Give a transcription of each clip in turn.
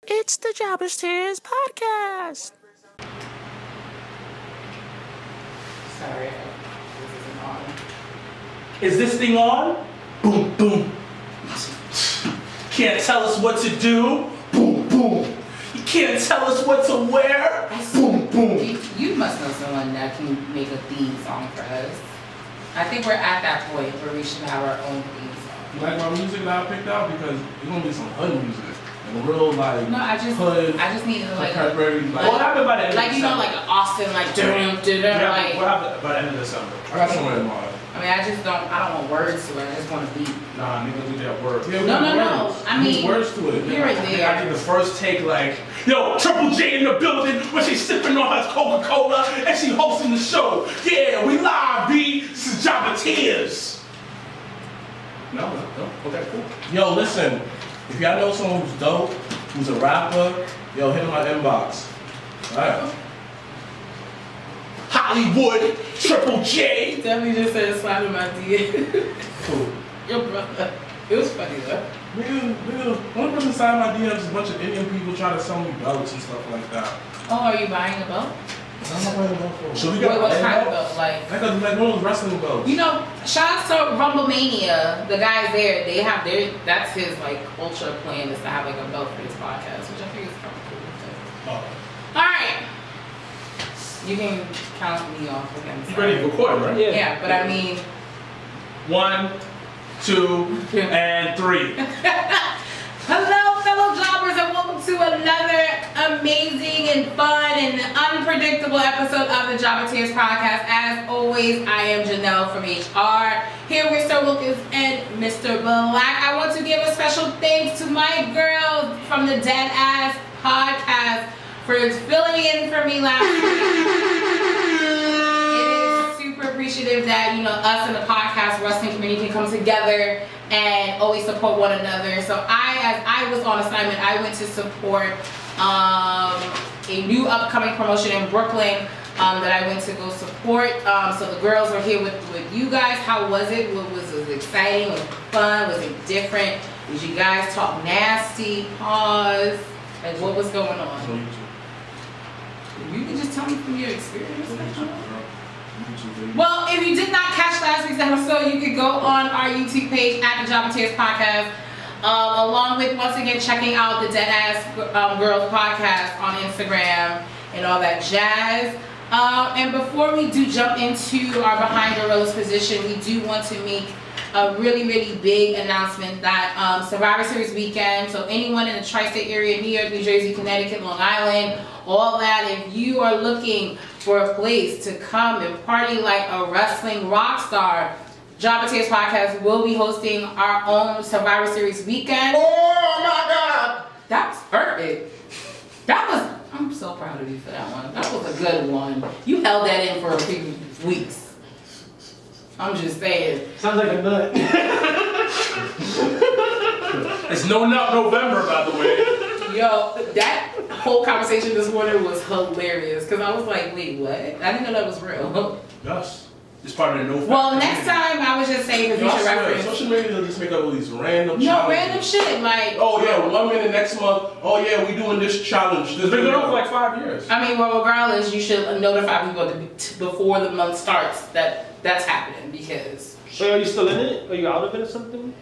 It's the Jobbers Tears podcast. Sorry, this isn't on. Is this thing on? Boom, boom. Can't tell us what to do? Boom, boom. You can't tell us what to wear? Boom, boom. You must know someone that can make a theme song for us. I think we're at that point where we should have our own theme song. You like my music that I picked out? Because it's gonna be some hood music. And real like No, I just needed like contemporary like. What happened by the end of like you know December? like an Austin like like What happened by the end of December? I got somewhere in mind. I mean I don't want words to it, I just want to beat. Nah, nigga, we got words. Yeah, we No, need no, words. I We need mean, words to it. Here and I there. did the first take like, yo, Triple J in the building when she's sipping on her Coca-Cola and she hosting the show. Yeah, we live, B. This is Jobbers Tears. No, okay, cool. Yo, listen. If y'all know someone who's dope, who's a rapper, yo, hit my inbox. Alright. Hollywood, Triple J. Definitely just said slap in my DM. Cool. Your brother. It was funny though. Nigga, one person signed my DMs, a bunch of Indian people trying to sell me belts and stuff like that. Oh, are you buying a belt? I'm not buying a belt for. So we Wait, got what kind of belt? Like Like one of those wrestling belts. you know, shout out to Rumblemania. The guys there, they have their that's his like ultra plan is to have like a belt for his podcast, which I think is kind of cool. Oh. Alright. You can count me off again. You ready to record, right? Yeah, but I mean 1, 2, and 3. hello, fellow jobbers, and welcome to another amazing and fun and unpredictable episode of the Jobbers Tears podcast. As always, I am Janelle from HR, here with Sir Wilkins and Mr. Black. I want to give a special thanks to my girl from the Dead Ass podcast for filling in for me last week. It is super appreciative that, you know, us and the podcast wrestling community can come together and always support one another. So as I was on assignment, I went to support a new upcoming promotion in Brooklyn that I went to go support. So the girls were here with you guys. How was it? Was it exciting? Was it fun? Was it different? Did you guys talk nasty? Pause. Like what was going on? You can just tell me from your experience. Well, if you did not catch last week's episode, you could go on our YouTube page at the Jobbers Tears podcast, along with once again checking out the Dead Ass Girls podcast on Instagram and all that jazz. And before we do jump into our behind the rose position, we do want to make a really, really big announcement that Survivor Series weekend, so anyone in the tri-state area, New York, New Jersey, Connecticut, Long Island, all that, if you are looking for a place to come and party like a wrestling rock star, Jobbers Tears podcast will be hosting our own Survivor Series weekend. Oh my God! That was perfect. I'm so proud of you for that one. That was a good one. You held that in for a few weeks. I'm just saying. Sounds like a nut. It's No Nut November, by the way. Yo, that whole conversation this morning was hilarious because I was like, wait, what? I didn't know that was real. Yes. It's part of the no. Well, next time I was just saying for Yo, I future swear, reference. social media will just make up all these random No, challenges. random shit. Like, Oh yeah, 1 minute next month. Oh yeah, we doing this challenge. This It's been video. going on for like 5 years. I mean, well, regardless, you should notify people before the month starts that that's happening because. So are you still in it? Are you out of it or something?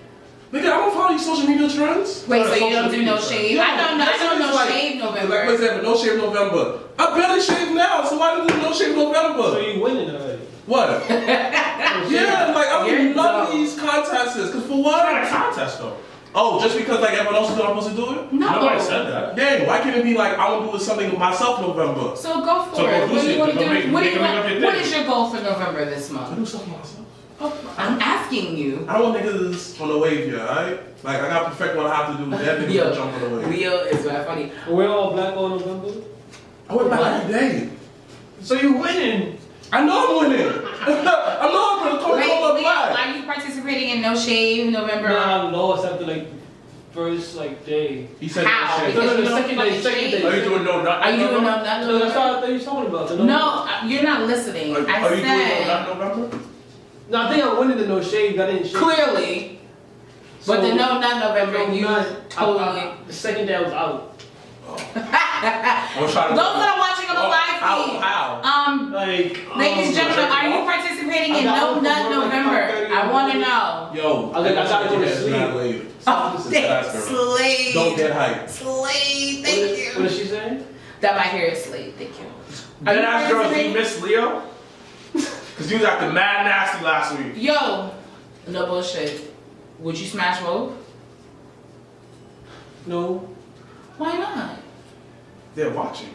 Nigga, I don't follow these social media trends. Wait, so you social don't do no media shave? Yeah, I don't know like, shave Like, for November. example, no shave November. I barely shave now, so why do you do no shave November? So you winning already? What? Yeah, like I You're would love dumb. these contests, cause for It's not a what? contest though. Oh, just because like everyone else is doing, I'm supposed to do it? Nobody No. said that. Dang, why can't it be like I want to do something myself November? So go for So it. go What do do you it. want to Go do? make- What do make you up want? your What thing. is your goal for November this I month? do something myself. Oh, I'm asking you. I don't want niggas on the wave here, alright? Like I gotta perfect what I have to do. That niggas Yo, will jump on the wave. Leo is very funny. We're all black on November? I wear black What? every day. So you winning? I know I'm winning. I know I'm gonna Wait, Coca-Cola Leo, black. are you participating in No Shave November? No, I lost after like first like day. He said How? that shit. No, Because no, you don't second fucking day, second shave. day. Are you doing no nut? Are you doing November? no nut No, that's November? what I thought you was talking about. No, you're not listening. Are I you doing no said nut November? No, I think I'm winning the no shave. I didn't shave. clearly, but the No Nut November, you not, totally. the second day I was out. was trying to. Those that are watching on the live feed. How? Like, Ladies and gentlemen, are you participating in No Nut November? I want to know. Yo, I gotta go to sleep. Oh, slave. Don't get hyped. Slave, thank you. What is she saying? That my hair is slave, thank you. I didn't ask girls, do you miss Leo? Because you was acting mad nasty last week. Yo, no bullshit. Would you smash both? No. Why not? They're watching.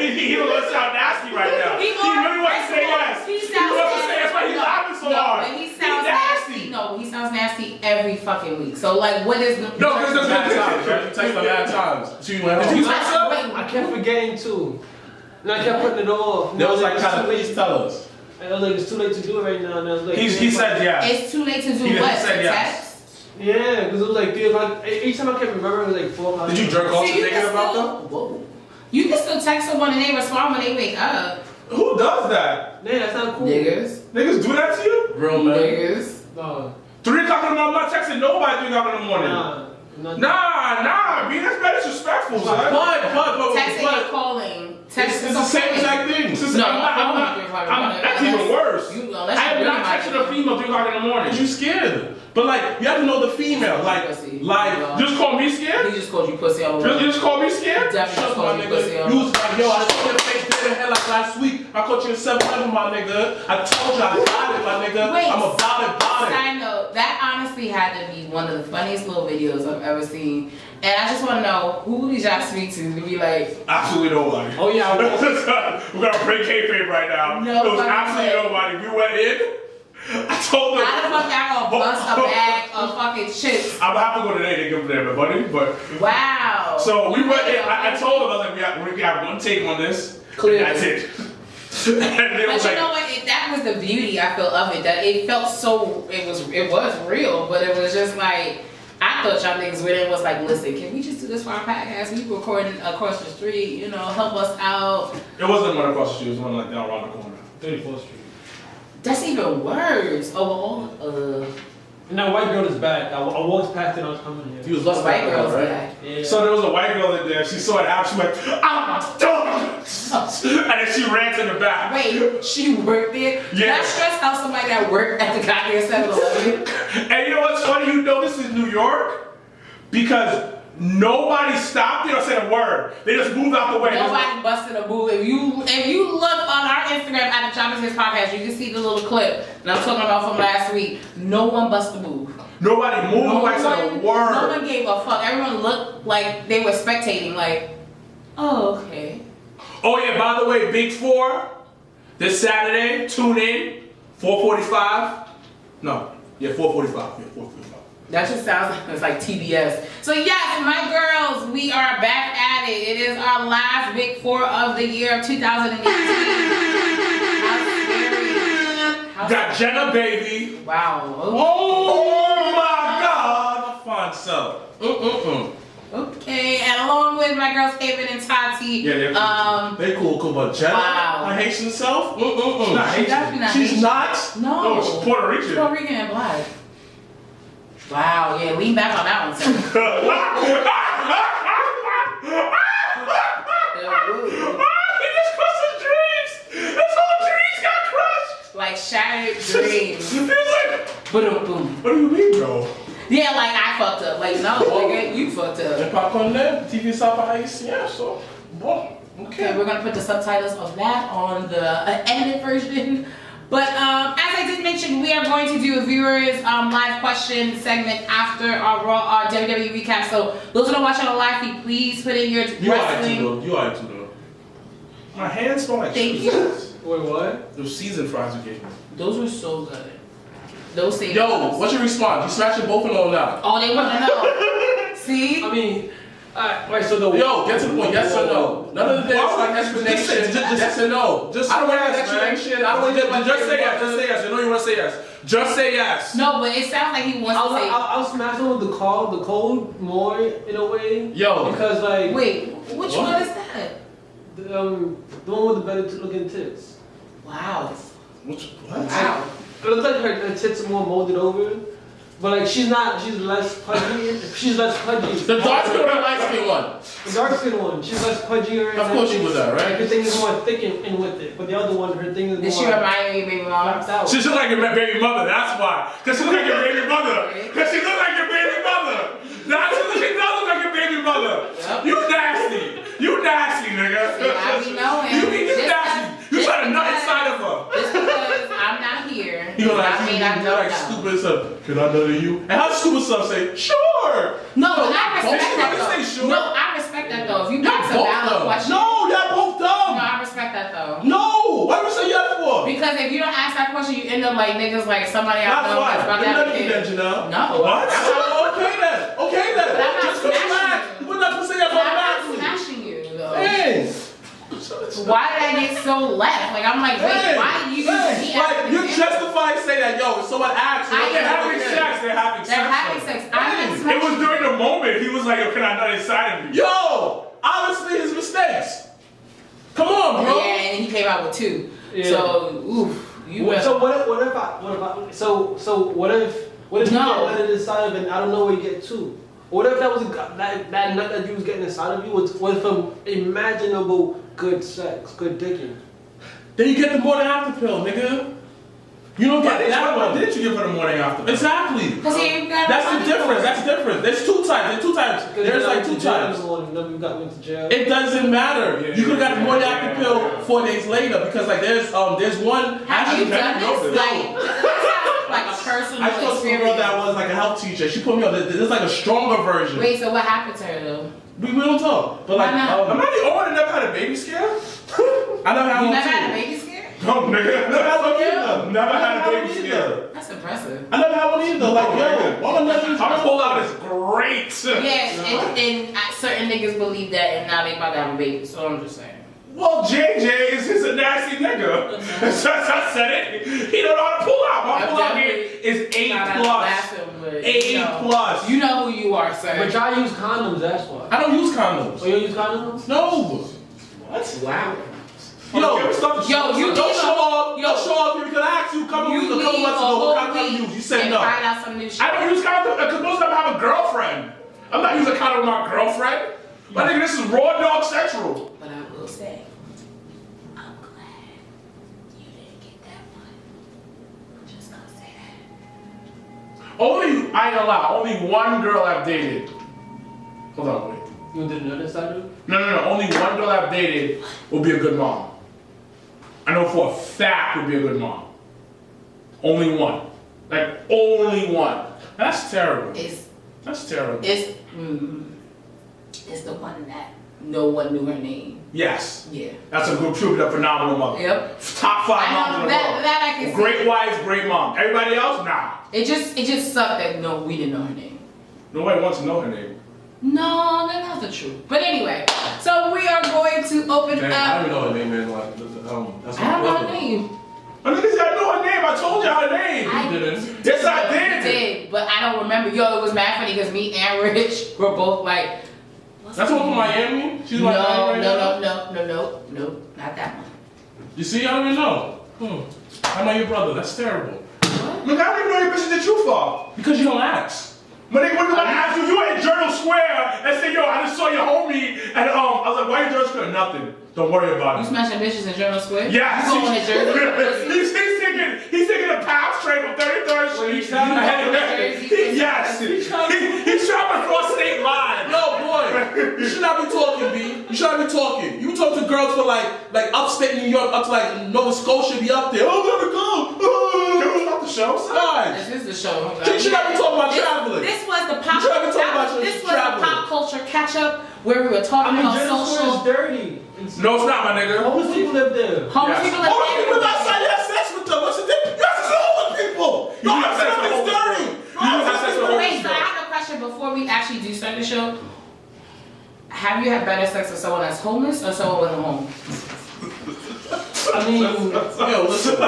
He don't want to sound nasty right now. He really wants to say yes. He sounds wants to say that's why he's laughing so hard. But he sounds nasty. No, he sounds nasty every fucking week. So like, what is? No, because there's Bad times, right? You text her bad times. She went home. Did you text her? I kept forgetting too. And I kept putting it off. There was like, it's kind of, too late. please tell us. I was like, it's too late to do it right now. And I was like, He said yes. It's too late to do He what? said To yes. text? yeah, because it was like 3 o'clock. Each time I kept remembering, it was like 4 o'clock. Did you jerk off See, to you thinking can about still- them? Whoa. You can still text someone and they respond when they wake up. Who does that? Man, that's not cool. Niggas. Niggas do that to you? Real man. Niggas. No. 3 o'clock in the morning, I'm not texting nobody 3 o'clock in the morning. Nah. B, that's better disrespectful, son. But, Texting and calling. it's the same exact thing. No, That's even worse. Unless I am you not really texting a like female 3 o'clock in the morning. You scared. But like, you have to know the female. Like, Just call me scared? He just called you pussy all You over. just call me scared? Definitely just my called you pussy nigga. all You over. was like, yo, I saw your face dead in hell like last week. I caught you in 7-Eleven, my nigga. I told you I got it, my nigga. Wait, I'm about it. Side note, that honestly had to be one of the funniest little videos I've ever seen. And I just want to know, who did y'all speak to be like, Absolutely nobody. Oh, yeah. We're gonna break kayfabe right now. No It was fucking absolutely way. nobody. We went in. I told them. how the fuck y'all gonna bust a bag of fucking chips? I'm gonna have to go today to give them everybody, but. Wow. So we You went in. know, I told them, I was like, we have one take on this. Clearly. That's it. And they But was you like, know what? That was the beauty I feel of it. That it felt so. It was real, but it was just like. I thought y'all niggas with it was like, listen, can we just do this for our podcast? We recording across the street, you know, help us out. it wasn't one across the street, it was one like down around the corner. 34th Street. That's even worse. Oh, And that white girl is back. I walked past it, I was coming here. You was the lost white back girl's right? back. Yeah. So there was a white girl in there, she saw it out, she went, I'm done! And then she ran to the back. Wait, she worked there? Yeah. That stressed out somebody that worked at the goddamn 7-Eleven. And you know what's funny? You know this is New York? Because nobody stopped there or said a word. They just moved out the way. Nobody busted a move. If you look on our Instagram at the Choppers His Podcast, you can see the little clip that I'm talking about from last week. No one busted a move. Nobody moved, nobody said a word. No one gave a fuck. Everyone looked like they were spectating, like, oh, okay. Oh yeah, by the way, Big 4, this Saturday, tune in, 4:45. No, yeah, 4:45. Yeah, 4:45. That just sounds like TBS. So yes, my girls, we are back at it. It is our last Big 4 of the year of 2018. How scary. Got Jenna, baby. Wow. Oh my God. Fine self. Okay, and along with my girls Kevin and Tati. Yeah, they're cool. They cool, but Jenna, Wow. my Haitian self? She's not She's Haitian. definitely not She's Haitian. not? No. No, she's Puerto Rican. She's Puerto Rican and black. Wow, yeah, lean back on that one, sir. He just crushed his dreams. His whole dreams got crushed. Like shattered dreams. He was like, Boom, boom. what do you mean, bro? Yeah, like I fucked up. Like no, nigga, you fucked up. Et pas qu'on est, TV ça pas haïtien, so. Bon, Okay, we're gonna put the subtitles of that on the edited version. But as I did mention, we are going to do a viewers live question segment after our WWE recap. So those who don't watch on the live feed, please put in your You alright wrestling. too, though. You alright too, though. My hands smell like Thank shit. you. Wait, what? Those seasoned fries you gave me. Those were so good. Those saved Yo, us. what's your response? You smashing both of them or not? Oh, they want to know. See? I mean, right, so the. Yo, get to the point. Yes or no? None of this like explanation. Just- yes or no? just I don't want yes, an explanation. I don't want to Just say yes. Just say yes. You know you want to say yes. Just say yes. No, but it sounds like he wants to say. I'll smash them with the code more in a way. Yo. Because like. Wait, which What? one is that? The one with the better looking tits. Wow. What? Wow. It looks like her tits are more molded over. But like she's less pudgy. She's less pudgy. The dark skin or the light skin one? The dark skin one, she's less pudgier. Of course she was that, right? Like her thing is more thick and with it. But the other one, her thing is more. Did she remind you of baby mama? She look like your baby mother, that's why. Cause she look like your baby mother. Cause she look like your baby mother. She does look like your baby mother. Yep. You nasty, nigga. See, I be knowing. You nasty. You trying to nut inside of her. Just because I'm not here. You know, like, I mean, I you don't like know. stupid stuff. Can I nut in you? And how stupid stuff say, sure. No, but I respect Don't that you though. say sure? No, I respect that though. If you Y'all ask a both valid dumb. question. No, y'all both dumb. No, I respect that though. No, why would you say yes for? Because if you don't ask that question, you end up like niggas like somebody I That's know why. that's about to You're have not a even that, kid. Janelle. No. What? Okay then. Okay then. But I'm not Just because you smashing asked, you. we're not gonna say that But I'm not automatically. smashing you though. Hey. Why did I get so left? Like I'm like, wait, why do you use me Like as you an example? justify say that, yo, if someone asks you, I They're am. having sex. They're having sex. They're having sex. I'm It was smashing. during the moment. He was like, yo, can I nut inside of you? yo, obviously his mistakes. Come on, bro. Yeah, and then he came out with 2. Yeah. So, oof. You better. So what if I so what if you get nutted inside of it and I don't know where you get 2? What if that was that nut that you was getting inside of you was from imaginable good sex, good dicking? Then you get the morning after pill, nigga. You don't get that Why one. didn't you give her the morning after? Exactly. Because he ain't got That's money the difference. for it. That's different. There's 2 types. There's like 2 types. You got went to jail. It doesn't matter. Yeah, You could have got the morning yeah, after yeah, pill yeah. 4 days later because like there's one. Have you done know this? this. Like a personal I spoke to a girl that was like a health teacher. She put me on. There's like a stronger version. Wait, so what happened to her though? We don't talk. But like, Why not? Am I the only one that never had a baby scare? I never had You one never too. had a baby scare? No, nigga. Never had one either. Never had a Never baby one scare. either. That's impressive. I never had one either. Like, yo, all my niggas. I'm pull out is great. Yeah, and certain niggas believe that, and now they about to have a baby. So I'm just saying. Well, JJ is just a nasty nigga. I said it. He don't know how to pull out. My I'm pull out definitely game is A+. Not to laugh him, but, A+. You know who you are, sir. But y'all use condoms, that's why. I don't use condoms. Oh, you don't use condoms? No. What? Wow. Yo, you don't need show off. yo, Don't show off. If you could ask you, come You with a need couple months a ago, whole what kind of condom week you use? You said and no. find out some new shit. I don't use condom because most of them have a girlfriend. I'm not using condom with my girlfriend. My nigga, this is raw dog central. But I will say, I'm glad you didn't get that one. I'm just gonna say that. Only, I ain't gonna lie, only one girl I've dated. Hold on, wait. You did another side of it? No. Only one girl I've dated will be a good mom. I know for a fact would be a good mom. Only one. Like, only one. That's terrible. That's terrible. It's the one that no one knew her name. Yes. Yeah. That's a good, truly a phenomenal mother. Yep. Top 5 I moms know in the that world. I can see. Great wife, great mom. Everybody else, nah. It just sucked that no, we didn't know her name. Nobody wants to know her name. No, that's not the truth. But anyway, so we are going to open Damn, I up. don't even know her name, man. Like, that's I don't know her name. I niggas, I know her name. I told you her name. I didn't. Yes, I You did. did, but I don't remember. Yo, it was mad funny because me and Rich were both like, what's That's her one from name? Miami? She's No, like Miami right now? no, not that one. You see, I don't even know. I'm not your brother. That's terrible. Look, I don't even know your bitches the truth for. Because you don't ask. When they when I asked you, you were in Journal Square and said, yo, I just saw your homie, and I was like, why you Journal Square? Nothing. Don't worry about You it. smashing bitches in Journal Square? Yes. You going to Jersey? he's thinking a path train from 33rd Street. He's trying to go to Jersey? Yes. He's trying to cross state lines. Yo, boy, you should not be talking, B. You should not be talking. You talk to girls for like upstate New York, up to like Nova Scotia, be up there. Oh, let me go. Can we stop the show? Guys, This is the show. you should not be talking about traveling. This was the pop. You should not be talking about This was traveling. the pop culture catch up where we were talking about Journal Square is social. dirty. No, it's not, my nigga. Homeless people live there. Homeless Yes. people All the people like outside, you have sex with them. What's the difference? You have sex with homeless people. You Don't have have sex sex with with homeless dirty. people. You have sex with homeless Wait, so I have a question before we actually do start the show. Have you had better sex with someone that's homeless or someone with a home? I mean, Yo, listen. I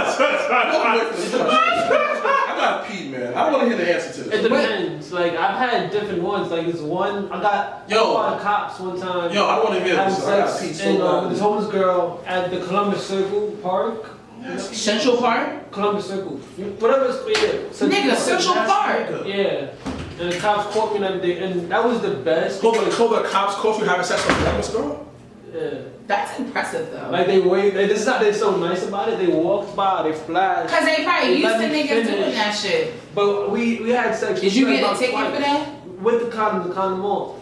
gotta pee, man. I don't want to hear the answer to it this. depends. Like, I've had different ones. Like, this one, I got a lot of cops one time. Yo, I want to hear having this. I gotta sex pee and, so with bad. this homeless girl at the Columbus Circle Park. Central Park? Columbus Circle. Whatever it's Nigga, Central Park. Yeah. And the cops caught me and everything, and that was the best. Hold on, the cops caught you having sex with a homeless girl? Yeah. That's impressive though. Like they wait, this is not they so nice about it. They walked by, they flashed. Cause they probably used to let me niggas doing finish. that shit. But we had sex. Did you We get a about ticket twice. for that? With the condom off.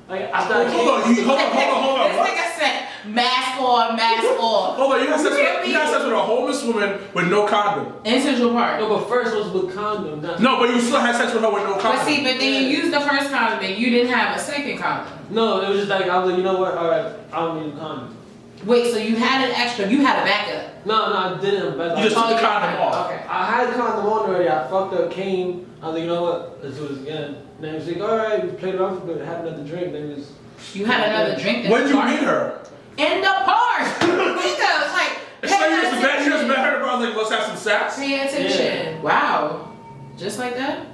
Like after I Hold came, on, hold on. This What? nigga said mask on, mask off. Hold on, you had sex with a homeless woman with no condom. In Central Park. No, but first was with condom. No, but you still had sex with her with no condom. But see, but then you used the first condom and you didn't have a second condom. No, it was just like I was like, you know what? All right, I don't need a condom. Wait, so you had an extra, you had a backup. No, I didn't. But You just took the yeah, condom off. Okay. I had the condom on already. I fucked up, came. I was like, you know what? Let's do this again. And then he was like, all right, we played around for a bit, had another drink. Then we just. You had another drink. When did you meet her? In the park. Nigga, like, It's like pay you just met attention. her, I was like, let's have some sex. Pay attention. Wow. Just like that?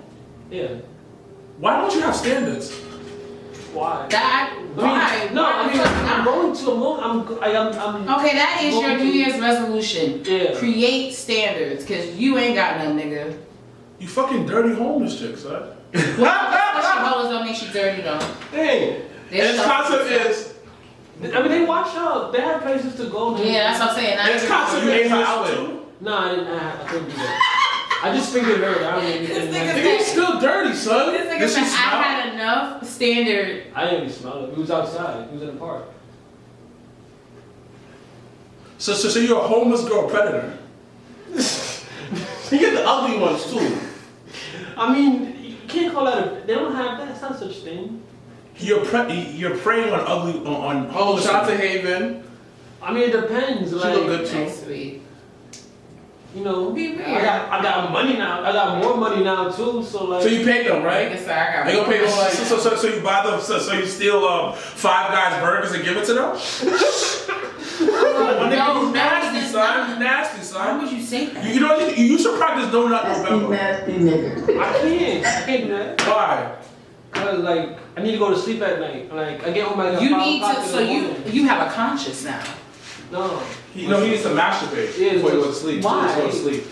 Yeah. Why don't you have standards? Why? That, why? No, Why I the mean, fuck I'm not? going to a moment. I'm. Okay, that is your going New to- Year's resolution. Yeah. Create standards, cause you ain't got none, nigga. You fucking dirty homeless chick, son. Hoes don't make you dirty though. Hey. And its concept is, I mean, they watch out. They have places to go. Yeah, that's what I'm saying. and its concept You is ate her this out way. too? No, I didn't. I couldn't do that. I just fingered her. I don't need This anything. nigga Nigga, you still dirty, son. This nigga Does she said I smell? had enough standard. I didn't even smell it. We was outside. We was in the park. So you're a homeless girl predator. You get the ugly ones too. I mean, you can't call that a. They don't have that. It's not such thing. You're preying on ugly on Oh, homeless. shout out to Haven. I mean, it depends. She Like, look good too. Next week. you know, Be weird. I got money now. I got more money now too. So like. So you paid them, Like I right? said, I got They gonna pay more them like. So you buy them. So you steal Five Guys burgers and give it to them? No, You nasty, that's son. not. You nasty, Why son. would you say that? You know you should practice no nut November. nasty nigga. I can't do that. Why? Cause like I need to go to sleep at night. Like I get home at You 5 need o'clock to, in so the morning. you have a conscience now. No. He needs to masturbate Yeah, before he goes to sleep. Why? Before he goes to sleep.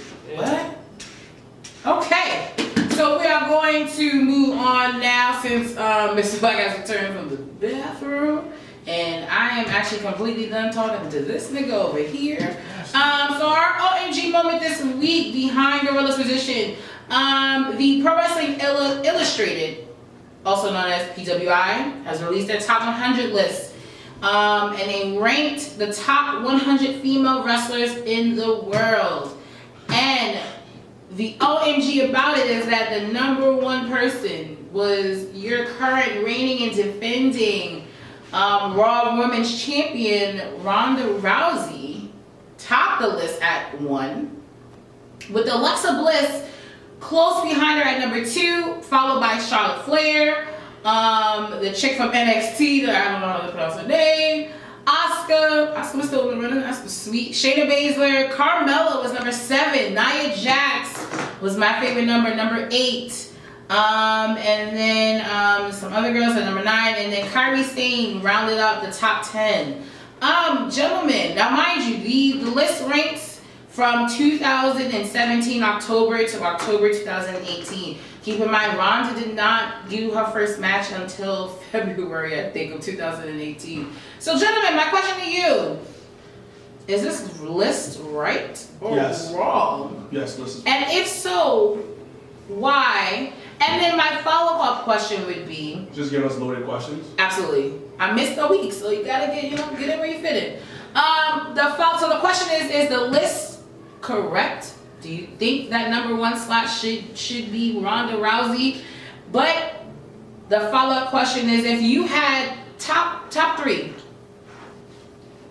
What? Okay, so we are going to move on now since Mr. Black has returned from the bathroom. And I am actually completely done talking to this nigga over here. So our OMG moment this week behind Gorilla's position. The Pro Wrestling Illustrated, also known as PWI, has released their top 100 list. And they ranked the top 100 female wrestlers in the world. And the OMG about it is that the number one person was your current reigning and defending Raw Women's Champion Ronda Rousey, topped the list at 1, with Alexa Bliss close behind her at number 2, followed by Charlotte Flair, the chick from NXT that I don't know how to pronounce her name, Asuka was still running, Asuka sweet, Shayna Baszler, Carmella was number 7, Nia Jax was my favorite number 8. And then some other girls at number 9, and then Kairi Sane rounded up the top 10. Gentlemen, now mind you, the list ranks from 2017 October to October 2018. Keep in mind, Ronda did not do her first match until February, I think, of 2018. So, gentlemen, my question to you: is this list right or Yes. wrong? Yes, listen. And if so, why? And then my follow-up question would be, Just give us loaded questions. absolutely, I missed a week, so you gotta get in where you fit in. So the question is the list correct? Do you think that number 1 slot should be Ronda Rousey? But the follow-up question is, if you had top 3,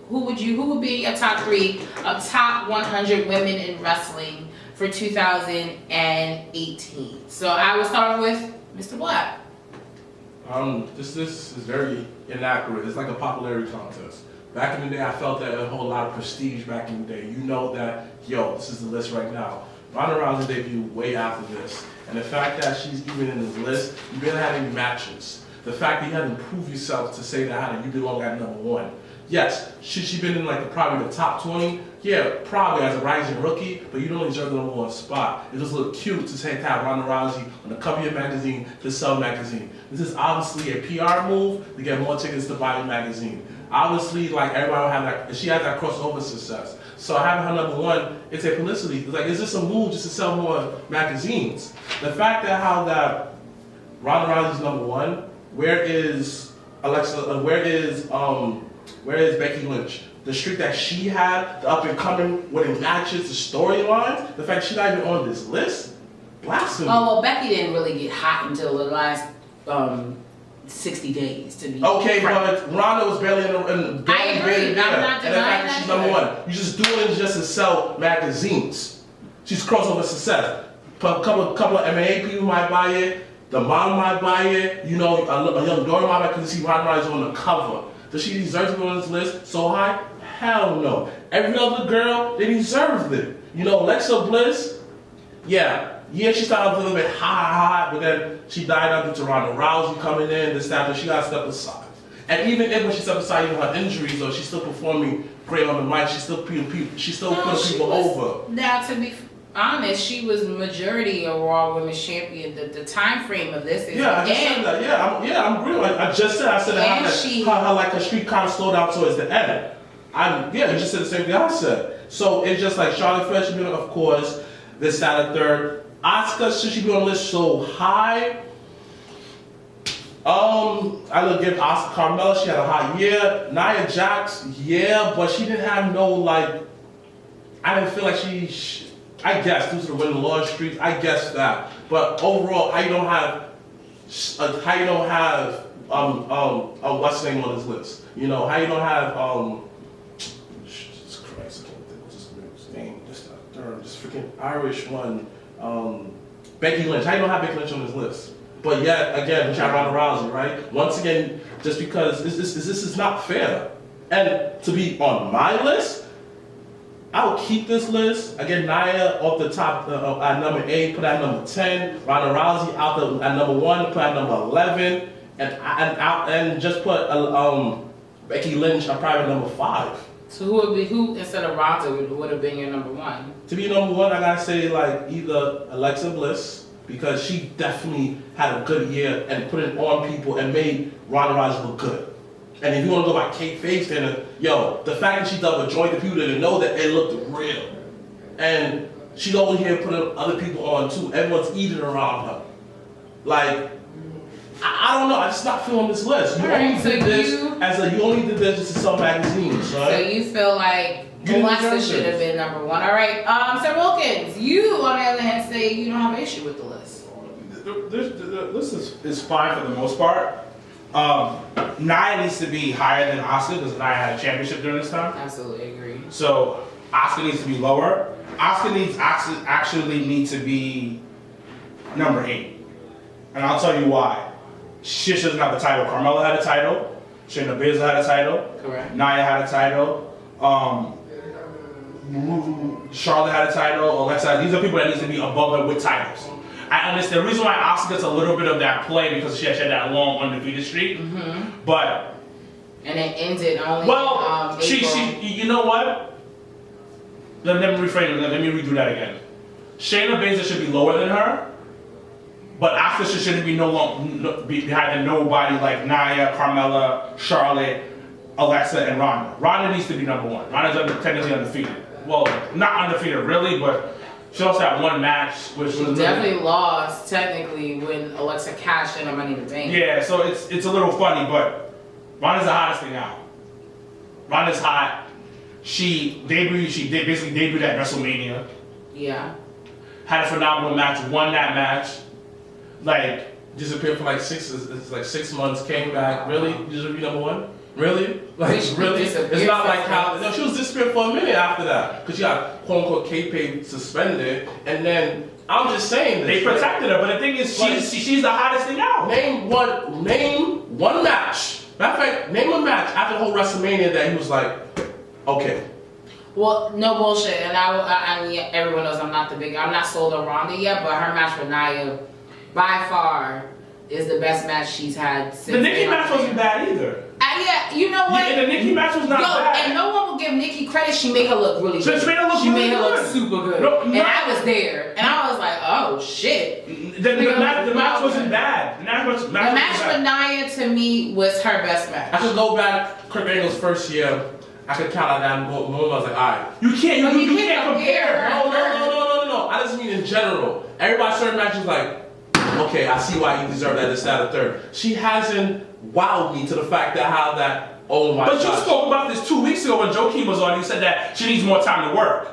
who would be your top 3 of top 100 women in wrestling for 2018? So I will start with Mr. Black. This is very inaccurate. It's like a popularity contest. Back in the day, I felt that a whole lot of prestige back in the day. You know that, yo, this is the list right now. Ronda Rousey debuted way after this. And the fact that she's even in this list, you barely had any matches. The fact that you had to prove yourself to say that you belong at number 1. Yes, should she been in like probably the top 20? Yeah, probably as a rising rookie, but you don't deserve the number one spot. It just look cute to say have Ronda Rousey on the cover of your magazine, to sell magazine. This is obviously a PR move to get more tickets to buy the magazine. Obviously, like everybody will have that, she has that crossover success. So having her number one, it's a publicity. It's like, is this a move just to sell more magazines? The fact that how that Ronda Rousey's number one, where is Becky Lynch? The streak that she had, the up and coming winning matches, the storyline, the fact she's not even on this list, blasphemy. Oh well, Becky didn't really get hot until the last 60 days to be. Okay, frank. but Ronda was barely in the I agree. I'm not and the fact denying that she's that number either. one, you just doing it just to sell magazines. She's crossover success. A couple of MMA people might buy it. The mom might buy it. You know, a young daughter might buy it because they see Ronda Rousey on the cover. Does she deserve to be on this list so high? Hell no. Every other girl, they deserved it. You know, Alexa Bliss, yeah, she started off a little bit hot, but then she died out due to Ronda Rousey coming in, this, that, but she got to step aside. And even if when she stepped aside, even her injuries, though, she's still performing great on the mic. She's still putting people over. Now, to be honest, she was majority of Raw Women's Champion. The time frame of this is Yeah, I just said that. I'm real. I said that her streak kind of slowed down towards the end. You just said the same thing I said. So it's just like Charlotte Flair should be on, of course, this, that, and third. Asuka, should she be on the list so high? I would give Asuka Carmella, she had a hot year. Nia Jax, yeah, but she didn't have no, like, I didn't feel like I guess, due to the winning loss streaks, I guess that. But overall, how you don't have what's the name on this list? You know, how you don't have, Jesus Christ, I can't think what's his name. This freaking Irish one, Becky Lynch. How you don't have Becky Lynch on this list? But yet, again, we try Ronda Rousey, right? Once again, just because this is not fair. And to be on my list, I will keep this list. Again, Nia off the top at number 8, put at number 10. Ronda Rousey out at number 1, put at number 11. And just put Becky Lynch at probably number 5. So who instead of Ronda would have been your number one? To be number 1, I gotta say like either Alexa Bliss, because she definitely had a good year and put it on people and made Ronda Rousey look good. And if you want to go by Kate Face, then the fact that she double jointed, the people didn't know that it looked real. And she's over here putting other people on too. Everyone's eating around her. Like, I don't know. I'm just not feeling this list. You only did this just to sell magazines, right? So you feel like Alexa should have been number 1. All right. So Wilkins, you on the other hand say you don't have an issue with the list. This is fine for the most part. Nia needs to be higher than Asuka because Nia had a championship during this time. Absolutely agree. So Asuka needs to be lower. Asuka actually needs to be number 8, and I'll tell you why. She doesn't have a title. Carmella had a title. Shayna Baszler had a title. Correct. Nia had a title. Charlotte had a title. Alexa. These are people that need to be above her with titles. I understand the reason why Asuka gets a little bit of that play because she had that long undefeated streak. Mm-hmm. But and it ended only. Well, in, she April. you know what? Let me reframe it. Let me redo that again. Shayna Baszler should be lower than her, but Asuka shouldn't be be higher than nobody like Nia, Carmella, Charlotte, Alexa, and Ronda. Ronda needs to be number 1. Ronda's technically undefeated. Well, not undefeated really, but she also had one match, which was definitely lost technically when Alexa cashed in on Money in the Bank. Yeah, so it's a little funny, but Ronda's the hottest thing out. Ronda's hot. She basically debuted at WrestleMania. Yeah. Had a phenomenal match, won that match. Like, disappeared for like 6 months, came back. Really? You deserve to be number 1? Really? Like, really? It's not like how, no, she was disappeared for a minute after that. Because she got quote unquote kayfabe suspended. And then, I'm just saying this. They protected her, but the thing is, she's the hottest thing out. Name one match. Matter of fact, name a match after the whole WrestleMania that he was like, okay. Well, no bullshit, and I everyone knows I'm not sold on Ronda yet, but her match with Nia, by far, is the best match she's had since. The Nikki match wasn't bad either. I You know what? Yeah, and the Nikki match was not bad. And no one will give Nikki credit. She made her look really good. She made her look really good. Super good. No, and I was there, and I was like, oh shit. The match wasn't bad. The match with Nia to me was her best match. I could go back Kurt Angle's first year. I could count on that moment. I was like, all right. You can't compare. No. I just mean in general. Everybody certain matches like, okay, I see why you deserve that, this, that, or third. She hasn't wowed me to the fact that how that, oh my god. But you spoke about this 2 weeks ago when Joaquin was on. You said that she needs more time to work.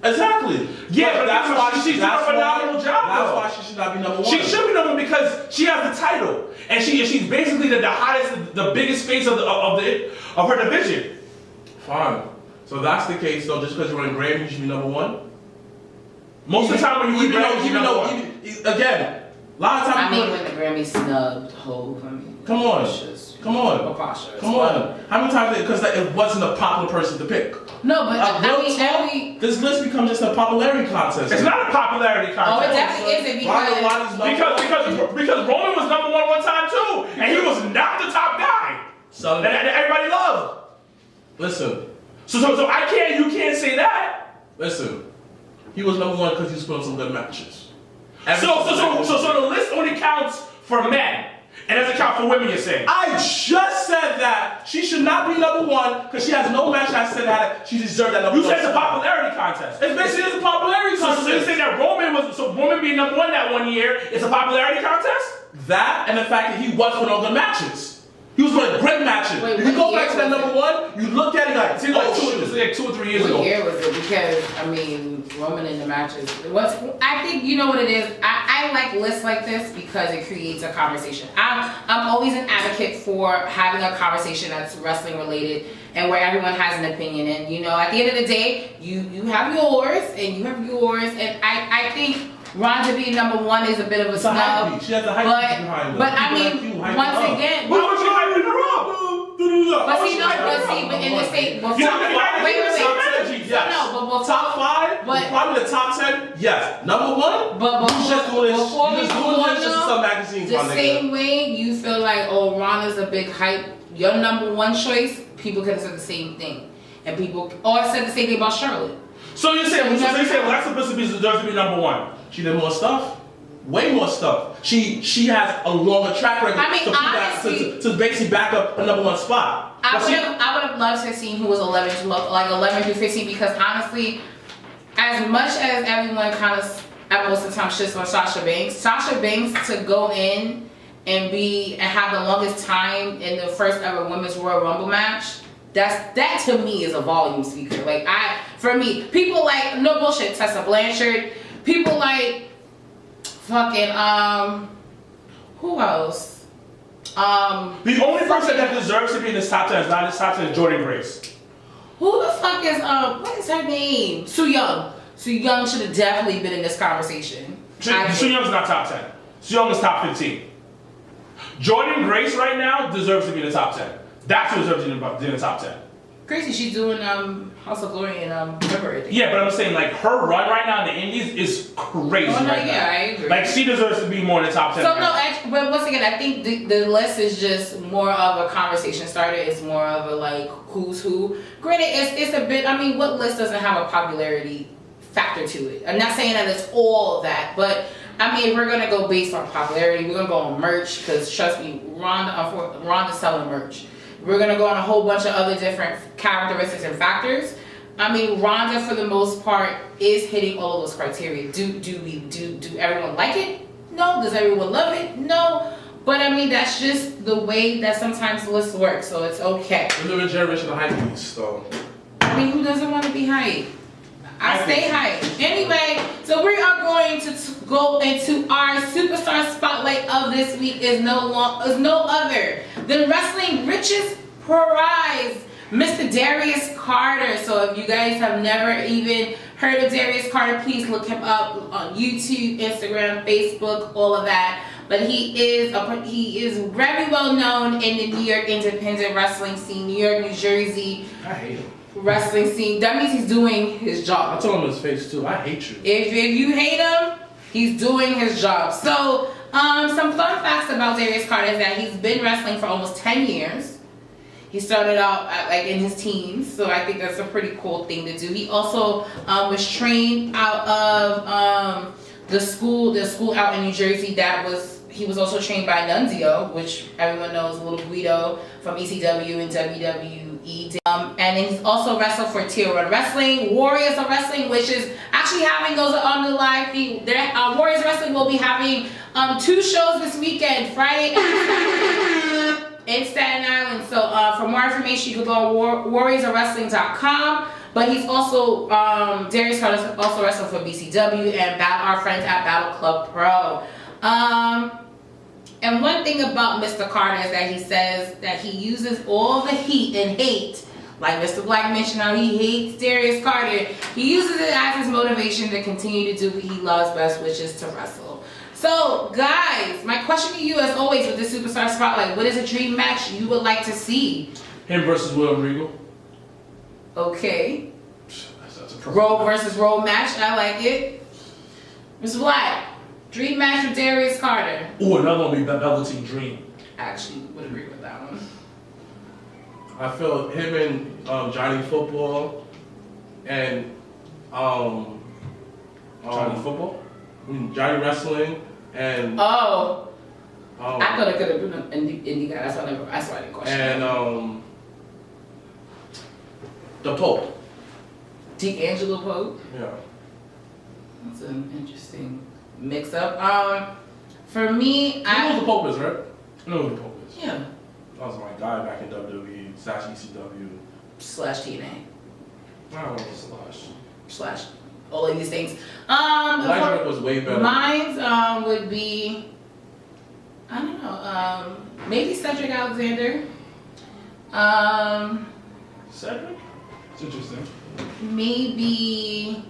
Exactly. Yeah, but that's why she's doing a phenomenal job. That's why she should not be number one. She should be number one because she has the title, and she's basically the hottest, the biggest face of her division. Fine. So that's the case, though. Just because you're in Grammy, you should be number one. Most of the time when you win Grammys, you're number one. Again, a lot of times. When the Grammy snubbed Hov, Come on. How many times? Because it wasn't a popular person to pick. No, but this list becomes just a popularity contest. It's not a popularity contest. Oh, it definitely isn't because Roman was number one time too, and he was not the top guy. So that everybody loved. Listen. So you can't say that. Listen. He was number one because he was putting some good matches. So the list only counts for men. It doesn't count for women, you're saying? I just said that she should not be number one because she has no match. I said that she deserved that number one. You said it's a popularity contest. It's basically a popularity contest. So you say that Roman being number one that 1 year is a popularity contest? That and the fact that he was putting on good matches. He was putting great matches. If you go back to that number one, you look at it like, it's like 2 or 3 years ago. What year was it? Because, Roman in the matches. I think, you know what it is? I like lists like this because it creates a conversation. I'm always an advocate for having a conversation that's wrestling related and where everyone has an opinion. And, at the end of the day, you have yours and you have yours. And I think Ronda being number one is a bit of a snub. She has the hype behind her. But once again, why was she hyping her up? But in the state, top five, probably the top 10. Yes, number one. But before we move on, some magazines. The same way you feel like, oh, Ronda's a big hype. Your number one choice, people could have said the same thing, and people or said the same thing about Charlotte. So you're saying Alexa Bliss deserves to be number one? She did more stuff. Way more stuff. She has a longer track record to basically back up a number one spot. I would have loved to have seen who was 11 through 15 because honestly, as much as everyone kind of at most of the time shits on Sasha Banks to go in and have the longest time in the first ever Women's Royal Rumble match. That to me is a volume speaker. For me, people like no bullshit Tessa Blanchard. People like fucking who else? The only person that deserves to be in this top 10 is not in this top 10 is Jordan Grace. Who the fuck is what is her name? Su Yung. Su Yung should have definitely been in this conversation. Su Young's not top 10. Su Yung is top 15. Jordan Grace right now deserves to be in the top 10. That's who deserves to be in the top 10. Crazy, she's doing House of Glory and February. Yeah, but I'm saying her run right now in the Indies is crazy right now. I agree. She deserves to be more in the top 10. So but once again, I think the list is just more of a conversation starter. It's more of a who's who. Granted, it's a bit. What list doesn't have a popularity factor to it? I'm not saying that it's all that, but if we're gonna go based on popularity, we're gonna go on merch because trust me, Ronda's selling merch. We're going to go on a whole bunch of other different characteristics and factors. Ronda, for the most part, is hitting all of those criteria. Do everyone like it? No. Does everyone love it? No. But that's just the way that sometimes lists work, so it's okay. We live in a generation of hype beasts, so. Who doesn't want to be hyped? I stay hyped. Anyway, so we are going to go into our superstar spotlight of this week is no other than wrestling richest prize, Mr. Darius Carter. So if you guys have never even heard of Darius Carter, please look him up on YouTube, Instagram, Facebook, all of that. But he is very well known in the New York independent wrestling scene, New York, New Jersey. I hate him. Wrestling scene. That means he's doing his job. I told him in his face too. I hate you. If you hate him, he's doing his job. So, some fun facts about Darius Carter is that he's been wrestling for almost 10 years. He started out like in his teens, so I think that's a pretty cool thing to do. He also was trained out of the school out in New Jersey. He was also trained by Nunzio, which everyone knows, Little Guido from ECW and WWE. And then he's also wrestled for Tier 1 Wrestling, Warriors of Wrestling, which is actually having those on the live feed. Warriors Wrestling will be having 2 shows this weekend, Friday and in Staten Island. So for more information, you can go on warriorsofwrestling.com. But he's also, Darius Carter's also wrestled for BCW and our friends at Battle Club Pro. And one thing about Mr. Carter is that he says that he uses all the heat and hate, like Mr. Black mentioned how he hates Darius Carter. He uses it as his motivation to continue to do what he loves best, which is to wrestle. So, guys, my question to you, as always, with the Superstar Spotlight, what is a dream match you would like to see? Him versus William Regal. Okay. That's a Road versus road match. I like it. Mr. Black, dream match with Darius Carter. Ooh, another one would be Velveteen Dream. Actually, would agree with that one. I feel him and Johnny Football and Johnny Football? Johnny Wrestling and I thought it could have been an indie guy. That's why I didn't question it. And the Pope. D'Angelo Pope. Yeah. That's an interesting mix-up. For me, You know who the Pope is, right? I know who the Pope is. yeah, That was my guy back in WWE / ECW. slash TNA I don't know, slash all of these things. Elijah was way better. Mine would be, I don't know, maybe Cedric Alexander. Cedric? It's interesting. Maybe,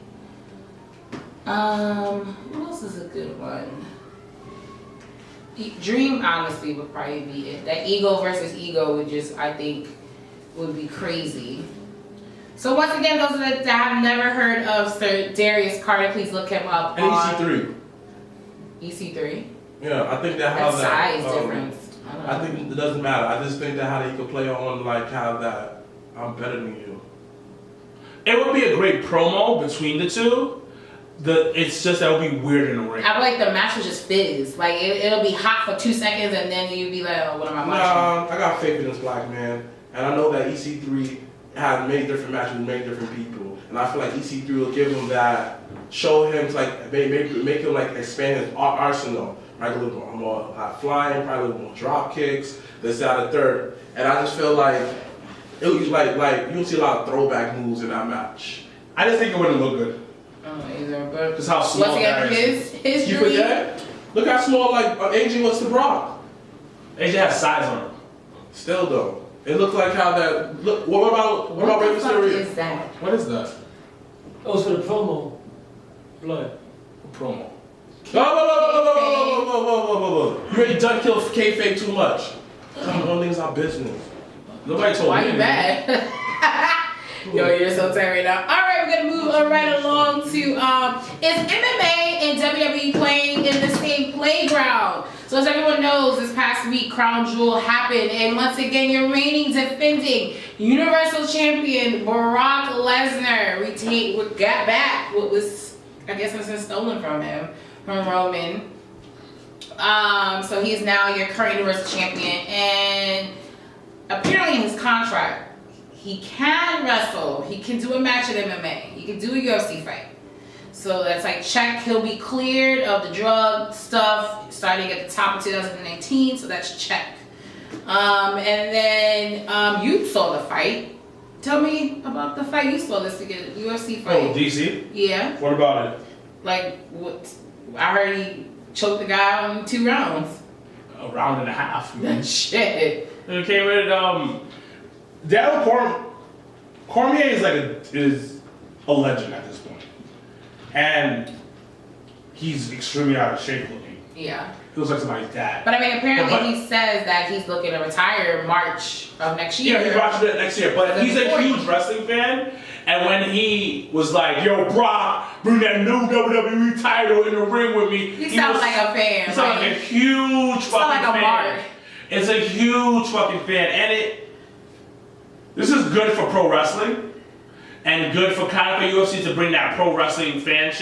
who else is a good one? Dream, honestly, would probably be it. That ego versus ego would just, I think, would be crazy. So once again, those that have never heard of Sir Darius Carter, please look him up And on EC3. EC3. Yeah, I think that how That that size difference. I don't know. I think it doesn't matter. I just think that how they could play on like how that I'm better than you. It would be a great promo between the two. It's just that would be weird in the ring. I feel like the match would just fizz. Like it'll be hot for 2 seconds and then you'd be like, oh, what am I watching? I got faith in this black man, and I know that EC3 had many different matches with many different people, and I feel like EC3 will give him that, show him to like make him like expand his arsenal, right? A little more flying, probably a little more drop kicks, this, that, and third, and I just feel like it was like you'll see a lot of throwback moves in that match. I just think it wouldn't look good. I don't know either, but Just how small once again, Darius his You dream. forget? Look how small like AJ was to Brock. AJ has size on him. Still though, it looked like how that. Look, what about What Rey the fuck Mysterio? is that? What is that? That was for the promo. Blood. Promo. Whoa. You already done killed kayfabe too much. All things are business. Nobody told Why me. you mad? Yo, you're so tired right now. All right, we're gonna move right along to is MMA and WWE playing in the same playground? So as everyone knows, this past week Crown Jewel happened, and once again, your reigning defending Universal Champion Brock Lesnar got back what was, I guess, was stolen from him from Roman. So he is now your current Universal Champion, and apparently in his contract, he can wrestle. He can do a match at MMA. He can do a UFC fight. So that's like check. He'll be cleared of the drug stuff starting at the top of 2019. So that's check. And then you saw the fight. Tell me about the fight you saw this again, UFC fight. Oh, DC? Yeah. What about it? Like what? I heard he choked the guy on 2 rounds. A round and a half. Shit. Okay, but Daniel Cormier is a legend at this point, and he's extremely out of shape looking. Yeah. He looks like somebody's dad. But I mean, apparently he says that he's looking to retire March of next year. Yeah, he's watching it next year. But he's a huge wrestling fan, and when he was like, "Yo, Brock, bring that new WWE title in the ring with me," He sounds like a fan. He sounds like a huge fucking like a fan. mark. It's a huge fucking fan, and This is good for pro wrestling and good for kind of for UFC to bring that pro wrestling fan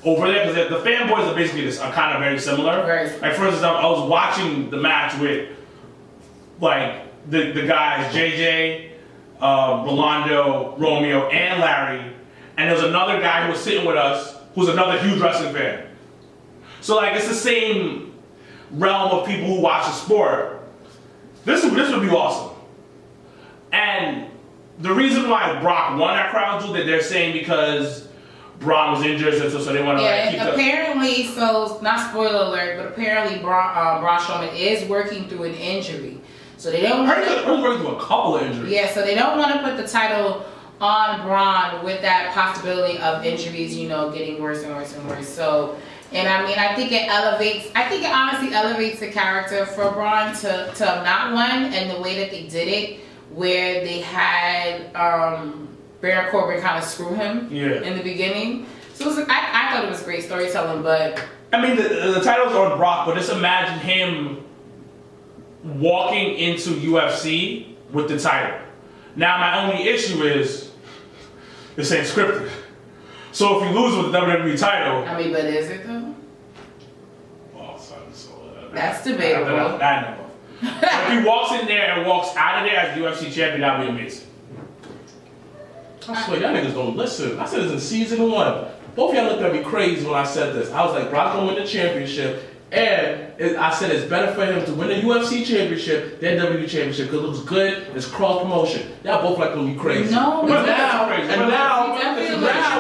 over there, because the fanboys are basically are kind of very similar. Like for instance, I was watching the match with like the guys JJ, Rolando, Romeo, and Larry, and there was another guy who was sitting with us who's another huge wrestling fan. So like it's the same realm of people who watch the sport. This would be awesome. And the reason why Brock won that crowd too, that they're saying because Braun was injured, so they want to keep apparently, so not spoiler alert, but apparently Braun Strowman is working through an injury. So they don't want to... He's working through a couple of injuries. Yeah, so they don't want to put the title on Braun with that possibility of injuries, getting worse and worse and worse. So, and I mean, I think it honestly elevates the character for Braun to not win, and the way that they did it, where they had Baron Corbin kind of screw him in the beginning. So it was, I thought it was great storytelling, but... I mean, the title's on Brock, but just imagine him walking into UFC with the title. Now, my only issue is this ain't scripted. So if you lose with the WWE title... I mean, but is it though? Well, that's debatable. I know. If he walks in there and walks out of there as UFC champion, that would be amazing. I swear, y'all niggas don't listen. I said this in season 1. Both of y'all looked at me crazy when I said this. I was like, Brock gonna win the championship. And I said it's better for him to win the UFC championship than WWE championship because it looks good, it's cross promotion. Y'all both like me crazy. No, but now,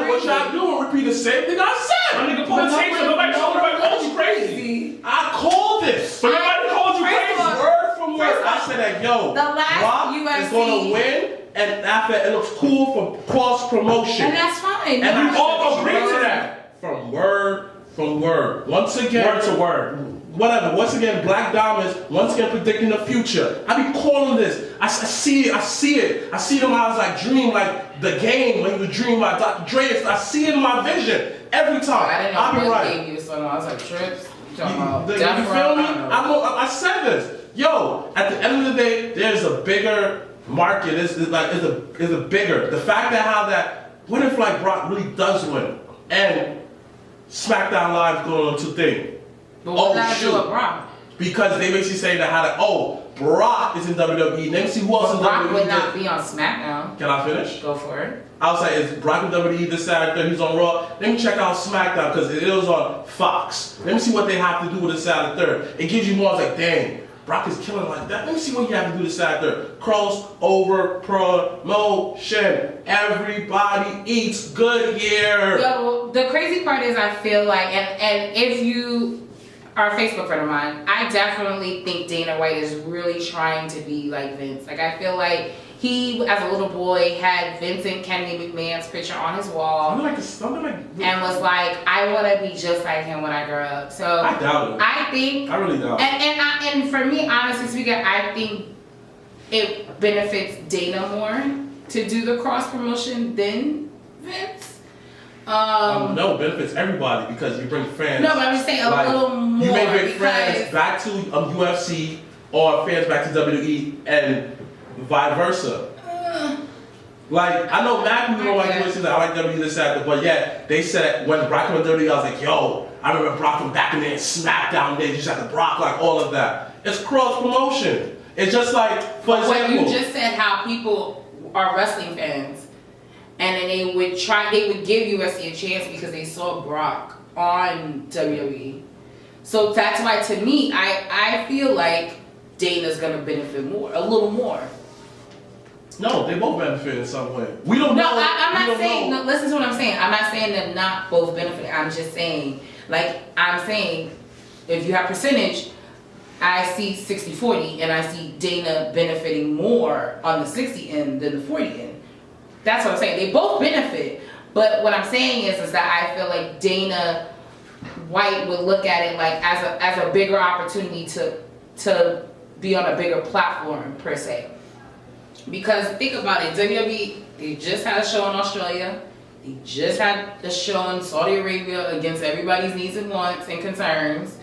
what y'all doing? Repeat the same thing I said. My nigga pulled the tape, so nobody called you crazy. I called this. But nobody called you crazy. Word from word. I said that, yo, Brock is gonna win, and after it looks cool for cross promotion. And that's fine. And we all agree to that. From word. Once again. Word to word. Whatever. Once again, Black Diamonds. Once again, predicting the future. I be calling this. I see it. I see them. I was like dream, like the game when you dream like Dr. Dre. I see it in my vision every time. I didn't know I'll be what right. gave you so I was like trips. You feel me? I said this. Yo, at the end of the day, there's a bigger market. It's a bigger. The fact that what if like Brock really does win and SmackDown Live going on 2 things. But what does that do with Brock? Because they basically saying that Brock is in WWE. Let me see who else in WWE. Brock would not be on SmackDown. Can I finish? Go for it. I was like, is Brock in WWE this Saturday? He's on Raw. Let me check out SmackDown because it was on Fox. Let me see what they have to do with this Saturday. It gives you more. I was like, dang, Brock is killing like that. Let me see what you have to do this Saturday. Crossover promotion. Everybody eats good here. Yo, the crazy part is I feel like, and if you are a Facebook friend of mine, I definitely think Dana White is really trying to be like Vince. Like I feel like he, as a little boy, had Vincent Kennedy McMahon's picture on his wall and was like, I want to be just like him when I grow up. So I doubt it. I really doubt it. And for me, honestly speaking, I think it benefits Dana more to do the cross promotion than Vince. No, it benefits everybody because you bring fans. No, but I'm just saying a little more. You may bring fans back to UFC or fans back to WWE and vice versa. Like, I know Matthew don't like UFC, I like WWE this Saturday, but yeah, they said when Brock went WWE, I was like, yo, I remember Brock from back in there, SmackDown days, you just had the Brock, like all of that. It's cross promotion. It's just like, for example. You just said how people are wrestling fans, and then they would give UFC a chance because they saw Brock on WWE. So that's why, to me, I feel like Dana's gonna benefit more, a little more. No, they both benefit in some way. We don't know. No, I'm not saying. No, listen to what I'm saying. I'm not saying that not both benefit. I'm just saying, if you have percentage, I see 60-40, and I see Dana benefiting more on the 60 end than the 40 end. That's what I'm saying. They both benefit, but what I'm saying is that I feel like Dana White would look at it like as a bigger opportunity to be on a bigger platform per se. Because think about it, WWE, they just had a show in Australia. They just had a show in Saudi Arabia against everybody's needs and wants and concerns.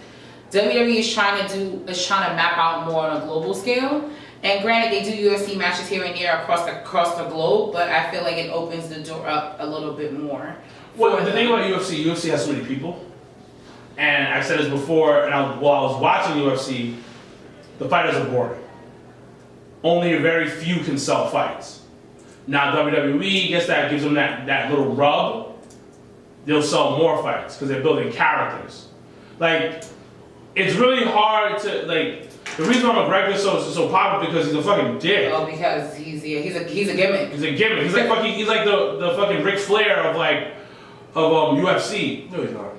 WWE is trying to map out more on a global scale. And granted, they do UFC matches here and there across the globe, but I feel like it opens the door up a little bit more. Well, the thing about UFC has so many people. And I've said this before, and while I was watching UFC, the fighters are boring. Only a very few can sell fights. Now WWE gives them that little rub. They'll sell more fights because they're building characters. Like, it's really hard to like. The reason why Mrblacc is so popular because he's a fucking dick. Oh, because he's a gimmick. He's a gimmick. He's like the fucking Ric Flair of UFC. No, he's not.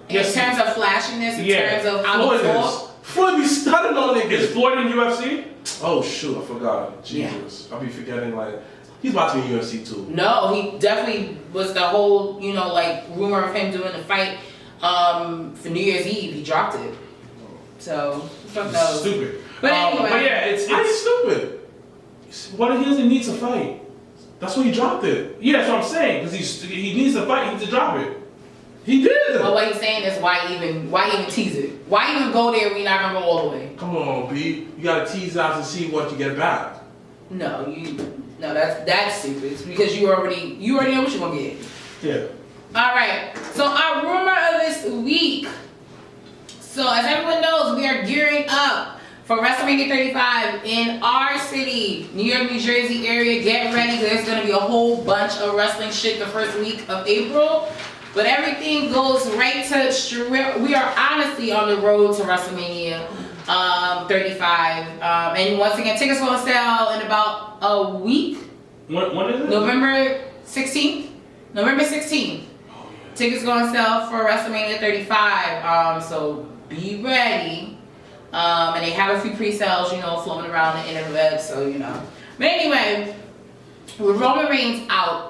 In terms of flashiness, in terms of how Floyd he talks. Floyd be stunning on niggas. Is Floyd in UFC? Oh shoot, I forgot. Jesus, I'll be forgetting like he's about to be in UFC too. No, he definitely was the whole rumor of him doing the fight for New Year's Eve. He dropped it. So fuck knows. Stupid. But anyway, but yeah, it's stupid. What he doesn't need to fight. That's why he dropped it. Yeah, that's what I'm saying. Because he needs to fight. He needs to drop it. He did. But what he's saying is why even tease it? Why even go there when you're not gonna go all the way? Come on, B. You gotta tease out to see what you get back. No, that's stupid. It's because you already know what you're gonna get. Yeah. All right. So our rumor of this week. So as everyone knows, we are gearing up for WrestleMania 35 in our city, New York, New Jersey area. Get ready, there's gonna be a whole bunch of wrestling shit the first week of April. But everything goes right to we are honestly on the road to WrestleMania 35. And once again, tickets go on sale in about a week. When is it? November 16th. November 16th. Tickets go on sale for WrestleMania 35. So be ready. And they have a few pre-sales, floating around the interweb. So But anyway, with Roman Reigns out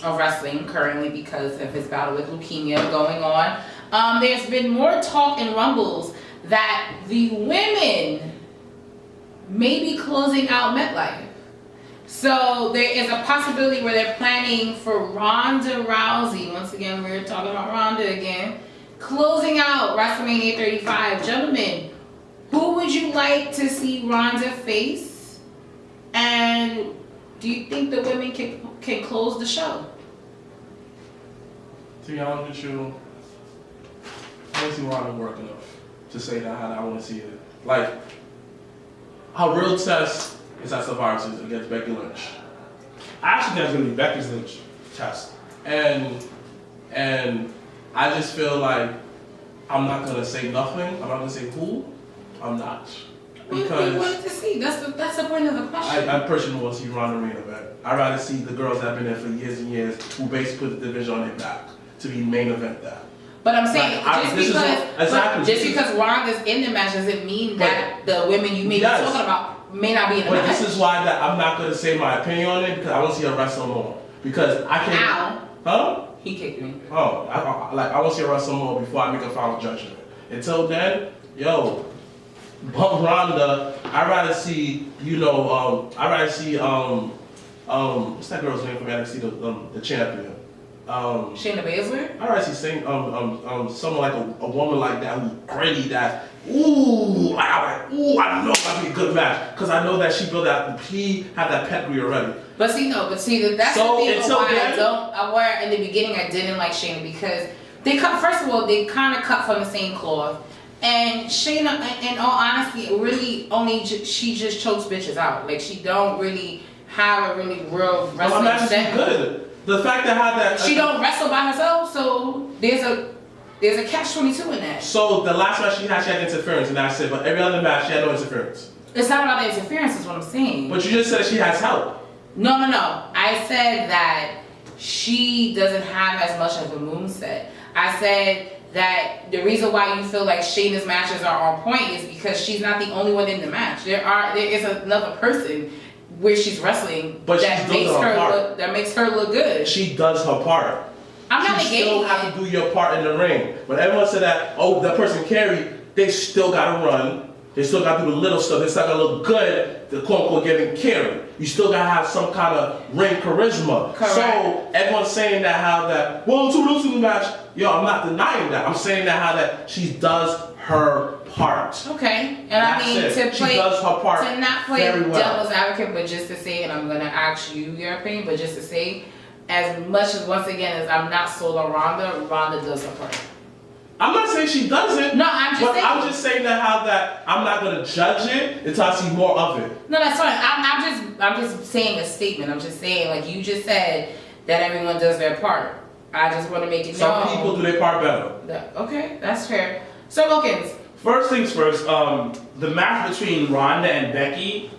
of wrestling currently because of his battle with leukemia going on. There's been more talk and rumbles that the women may be closing out MetLife. So there is a possibility where they're planning for Ronda Rousey. Once again, we're talking about Ronda again. Closing out WrestleMania 35. Gentlemen, who would you like to see Ronda face? And do you think the women can close the show? To be honest with you, I don't see Ronda work enough to say that how I want to see it. Like, her real test is at Survivor Series against Becky Lynch. I actually think it's going to be Becky's Lynch test. And I just feel like I'm not going to say nothing. I'm not going to say who. I'm not. Because we wanted to see. That's the point of the question. I personally want to see Ronda main event. I'd rather see the girls that have been there for years and years who basically put the division on their back to be main event that. But I'm saying, like, just because Ronda's in the match doesn't mean that the women you may be talking about may not be in the match. But this is why that I'm not going to say my opinion on it because I want to see her wrestle more. Because I can't. Ow. Huh? He kicked me. Oh, I want to see her wrestle more before I make a final judgment. Until then, bump Ronda. I'd rather see, what's that girl's name from NXT, the champion? Shayna Baszler? I'd rather see someone like a woman like that who's gritty, that, I know that'd be a good match. Because I know that he had that pedigree already. That's the thing why in the beginning I didn't like Shayna because they kind of cut from the same cloth. And Shayna, in all honesty, she just chokes bitches out. Like, she don't really have a really real wrestling segment. Good. The fact that she don't wrestle by herself, so there's a catch-22 in that. So the last match she had interference, and that's it. But every other match she had no interference. It's not about the interference, is what I'm saying. But you just said she has help. No. I said that she doesn't have as much of a moveset. I said that the reason why you feel like Shayna's matches are on point is because she's not the only one in the match. There is another person where she's wrestling that makes her look good. She does her part. I'm not negating it. You still have to do your part in the ring. When everyone said that, that person carried, they still gotta run. They still gotta do the little stuff. They still gotta look good, the quote unquote getting carried. You still gotta have some kind of ring charisma. Correct. So everyone's saying that 2 losing the match. I'm not denying that. I'm saying that she does her part. Okay, and That's I mean it. to She play does her part to not play very well. devil's advocate, but just to say, and I'm gonna ask you your opinion, but just to say, as much as once again as I'm not sold on Ronda does her part. I'm not saying she doesn't. No, I'm just saying. I'm just saying that I'm not gonna judge it until I see more of it. No, that's fine. I'm just saying a statement. I'm just saying, like you just said, that everyone does their part. I just want to make it known. Some people do their part better. Okay, that's fair. So Wilkins. First things first, the match between Ronda and Becky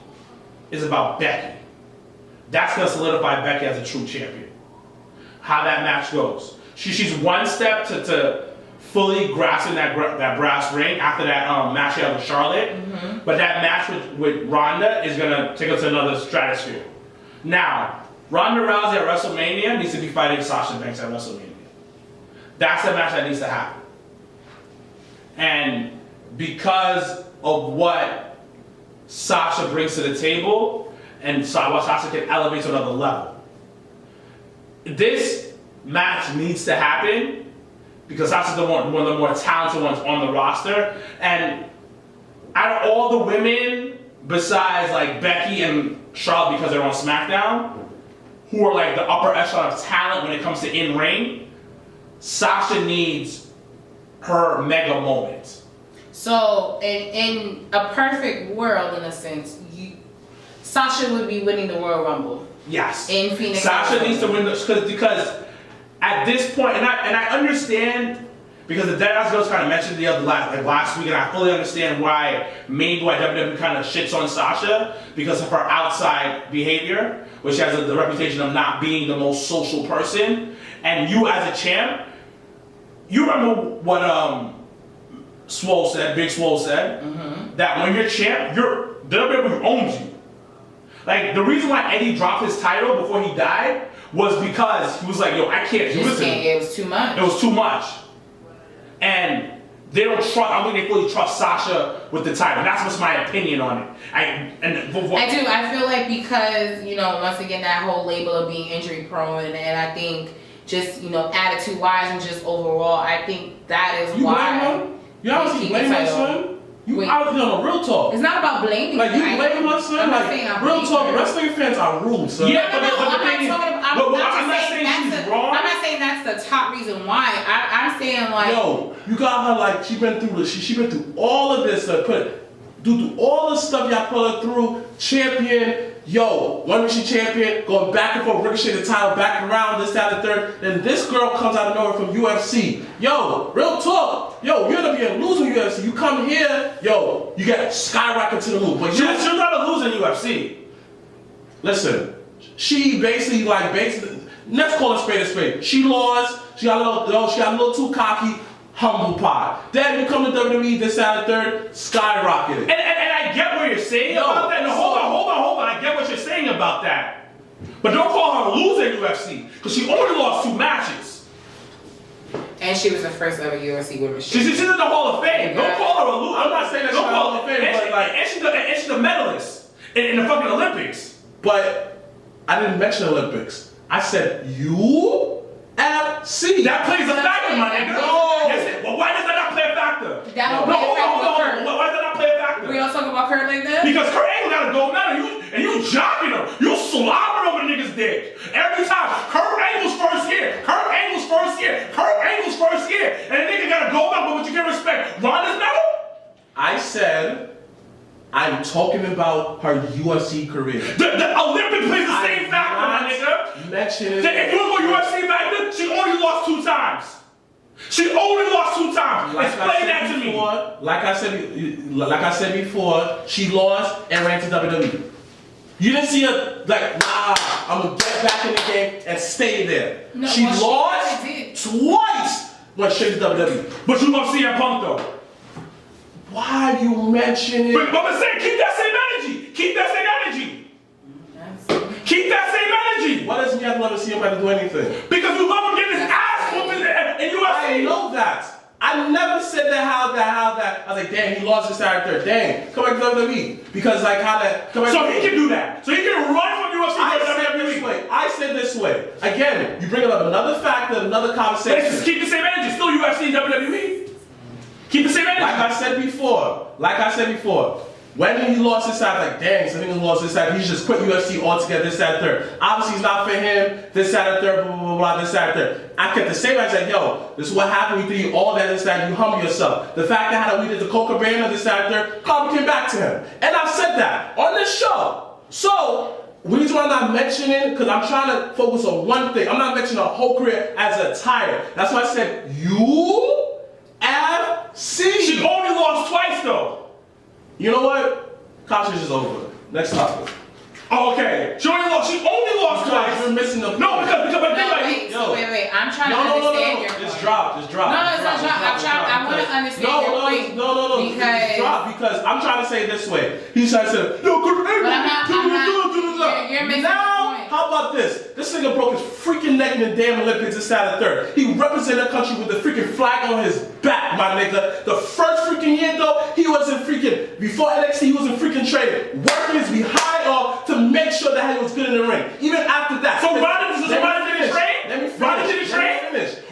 is about Becky. That's gonna solidify Becky as a true champion. How that match goes. She's one step to fully grasping that brass ring after that match she had with Charlotte. Mm-hmm. But that match with Ronda is gonna take us to another stratosphere. Now, Ronda Rousey at WrestleMania needs to be fighting Sasha Banks at WrestleMania. That's the match that needs to happen. And because of what Sasha brings to the table and what Sasha can elevate to another level, this match needs to happen because Sasha's one of the more talented ones on the roster. And out of all the women, besides like Becky and Charlotte because they're on SmackDown, who are like the upper echelon of talent when it comes to in-ring, Sasha needs her mega moment. So, in a perfect world, in a sense, Sasha would be winning the Royal Rumble. Yes. In Phoenix. Sasha needs to win because at this point, and I understand because the Deadass Girls kind of mentioned the other last week, and I fully understand why WWE kind of shits on Sasha because of her outside behavior, which has the reputation of not being the most social person. And you as a champ, you remember what Big Swole said, mm-hmm. that when you're champ, WWE owns you. Like the reason why Eddie dropped his title before he died was because he was like, yo, I can't do this. It was too much. It was too much. And they don't trust, I don't think they fully trust Sasha with the title. That's just my opinion on it. I do. I feel like because, once again, that whole label of being injury prone, and I think just, attitude wise and just overall, I think that is why. You honestly blame my son? You honestly on a real talk. It's not about blaming. Like, you blame my son? Real talk, wrestling fans are rude, son. Yeah, I'm not saying she's wrong. I'm not saying that's the top reason why. I'm saying like, yo, you got her like she been through she been through all of this, through all the stuff y'all put her through. Champion, yo, when was she champion? Going back and forth, ricochet the title back around, this, that, and third. Then this girl comes out of nowhere from UFC. Yo, real talk. Yo, you're gonna be a loser in UFC. You come here, yo, you get skyrocketed to the moon. But she's not a loser in UFC. Listen, she basically, let's call it spade a spade. She lost. She got a little too cocky. Humble pie. Then you come to WWE, this, that, and third, skyrocketed. And I get what you're saying about that. No, hold on. I get what you're saying about that. But don't call her a loser in UFC, because she only lost 2 matches. And she was the first ever UFC women's She's in the Hall of Fame. Don't call her a loser. I'm not saying that she's in the Hall of Fame, and she's a medalist in the fucking Olympics. But I didn't mention Olympics. I said UFC. That plays a factor, my nigga. No. Yes, well, why does that not play a factor? Hold on. Why does that not play a factor? We don't talk about Kurt like that? Because Kurt Angle got a gold medal, and you jocking him. You slobbering over niggas' dick. Every time. Kurt Angle's first year. And the nigga got a gold medal, but you can respect Ronda's medal? I said, I'm talking about her UFC career. The Olympics plays the same factor, my nigga. Mentioning if you look at UFC factor, she only lost 2 times. Explain that to me. Like I said before, she lost and ran to WWE. You didn't see her I'm gonna get back in the game and stay there. No, she lost twice, went straight to WWE. But you love CM Punk though. Why you mention it? But I'm saying, keep that same energy. Why doesn't he have to love to see him do anything? Because you love him getting his ass whooped in UFC. I know that. I never said that, how that. I was like, damn, he lost his character. Dang, come back to WWE. Because how that. So he can do that. So he can run from UFC to WWE. I said this way. Again, you bring up another factor, another conversation. Let's just keep the same energy. Still UFC and WWE. Keep the same energy. Like I said before, when he lost his side, like, dang, so he lost his side, he just quit UFC altogether, this, that, third. Obviously, it's not for him, this, that, and third, blah, blah, blah, blah, this, that, and third. I kept the same, I said, yo, this is what happened, you eat all that, this, that, you humble yourself. The fact that how we did the Coca Cabana, this, that, and third, karma came back to him. And I've said that on this show. So, the reason why I'm not mentioning, because I'm trying to focus on one thing. I'm not mentioning a whole career as a tire. That's why I said, UFC. She only lost twice, though. You know what? Conversation is over. Next topic. Oh, okay. She only lost twice. You're missing the point. No, because No, wait. I'm trying to understand your point. Just drop. No, it's not drop. I want to understand your point. No. Because Just drop, because I'm trying to say it this way. He's trying to say, yo, you're missing now, the point. how about this? This nigga broke his freaking neck in the damn Olympics and sat at third. He represented the country with the freaking flag on his back, my nigga. The first freaking year, though, he was in freaking, before NXT, he was in freaking training, working his behind off to make sure that he was good in the ring. Even after that. So Ronda didn't train? Let me finish. Ronda didn't train?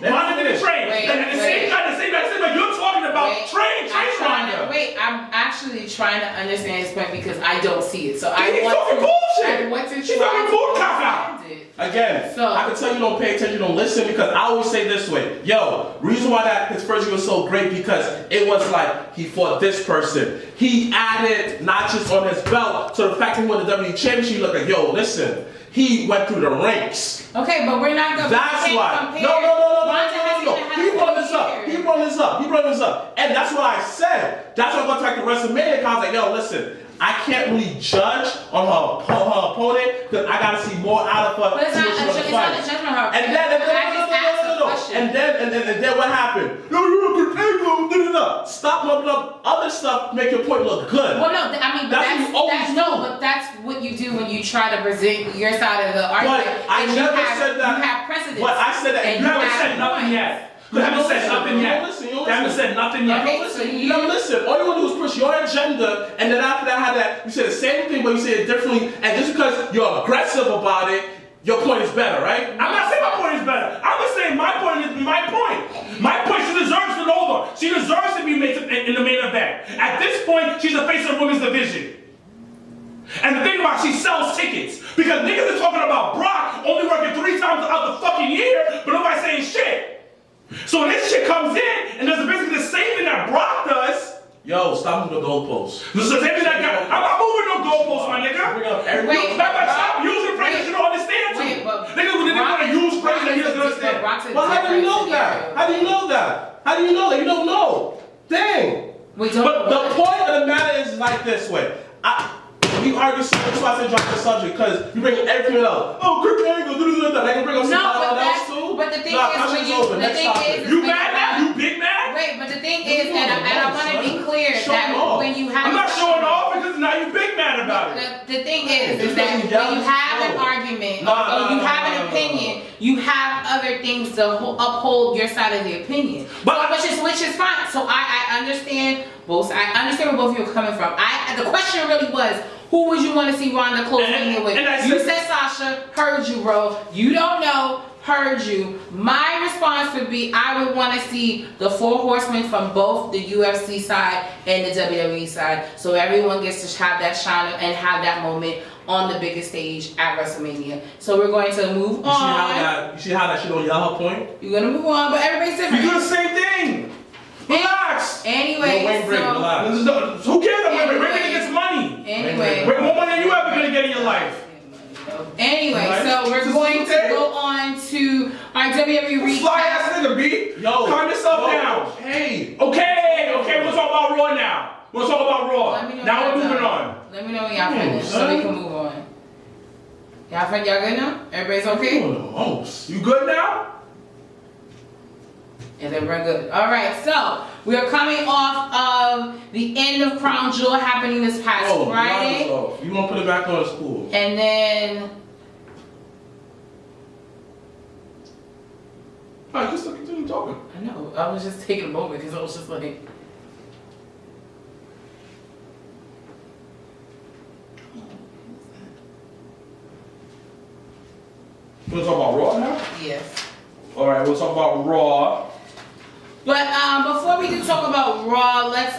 Ronda didn't train. The same guy you're talking about train Ronda. Wait, I'm actually trying to understand his point because I don't see it. So He's talking bullshit. I want to He's try talking to bullcaca. understand it. Again, So- I can tell you don't pay attention, you don't listen, because I always say this way. Yo, reason why that his first year was so great, because it was like he fought this person. He added notches on his belt, so the fact that he won the WWE Championship, you look like, yo, listen, he went through the ranks. Okay, but we're not going to That's why. compare. No. Ronda He brought this up. And that's what I said. That's why I went back to WrestleMania, because I was like, yo, listen, I can't really judge on her opponent, because I got to see more out of her. But it's not a judgment of her. And then what happened? No. Stop mumbling up other stuff to make your point look good. Well, no, I mean, but that's what you do when you try to present your side of the argument. But I never said that. You have precedence. But I said that. And You haven't said nothing yet. You haven't said nothing yet. You haven't said nothing yet. Okay, You never listen. All you want to do is push your agenda, and then after that, you say the same thing, but you say it differently. And just because you're aggressive about it, your point is better, right? I'm not saying my point is better. I'm just saying my point is my point. My point, she deserves it over. She deserves to be made in the main event. At this point, she's the face of the women's division. And the thing about she sells tickets. Because niggas are talking about Brock only working 3 times out the fucking year, but nobody's saying shit. So when this shit comes in and does basically the same thing that Brock does. Yo, stop moving the goalposts. This is the same thing that guy. I'm not moving no goalposts, my nigga. Bring up Wait, Stop using phrases you don't understand to. Niggas want to use phrases that he doesn't understand. Well, how do you know that? How do you know that? You don't know. Dang. But the point of the matter is like this way. We argue so much, that's why I said drop the subject, because you bring everything else. Oh, Kurt Angle, that. I can bring up somebody else too. But the thing is, You mad now? You big mad? Wait, but the thing is, and I want to be clear that when you have, I'm not showing off because now you big mad about it. The thing is that when you have an argument or you have an opinion, you have other things to uphold your side of the opinion. But which is fine. So I understand both. I understand where both of you are coming from. The question really was, who would you want to see Ronda close meeting with? You said Sasha. Heard you, bro. You don't know. Heard you. My response would be, I would want to see the 4 horsemen from both the UFC side and the WWE side, so everyone gets to have that shine and have that moment on the biggest stage at WrestleMania. So we're going to move on. You see how that shit on y'all point? You're gonna move on, but everybody's different. We do the same thing. Relax. Anyway, relax. Who cares about Ray? Ray gets money. Anyway. Ray, more money than you ever gonna get in your life. Anyway, right. so we're going to go on to our WWE recap. Fly ass nigga, B. Yo, calm yourself down. Okay. We'll talk about Raw now. We'll talk about Raw. Now we're moving on. Let me know when y'all finish so we can move on. Y'all good now? Everybody's okay? You good now? Is everyone good? All right, so we are coming off of the end of Crown Jewel happening this past Friday. You want to put it back on school. And then... Alright, just continue talking. I know, I was just taking a moment because I was just like... You want to talk about Raw now? Yes. Alright, we'll talk about Raw. But before we do talk about Raw, let's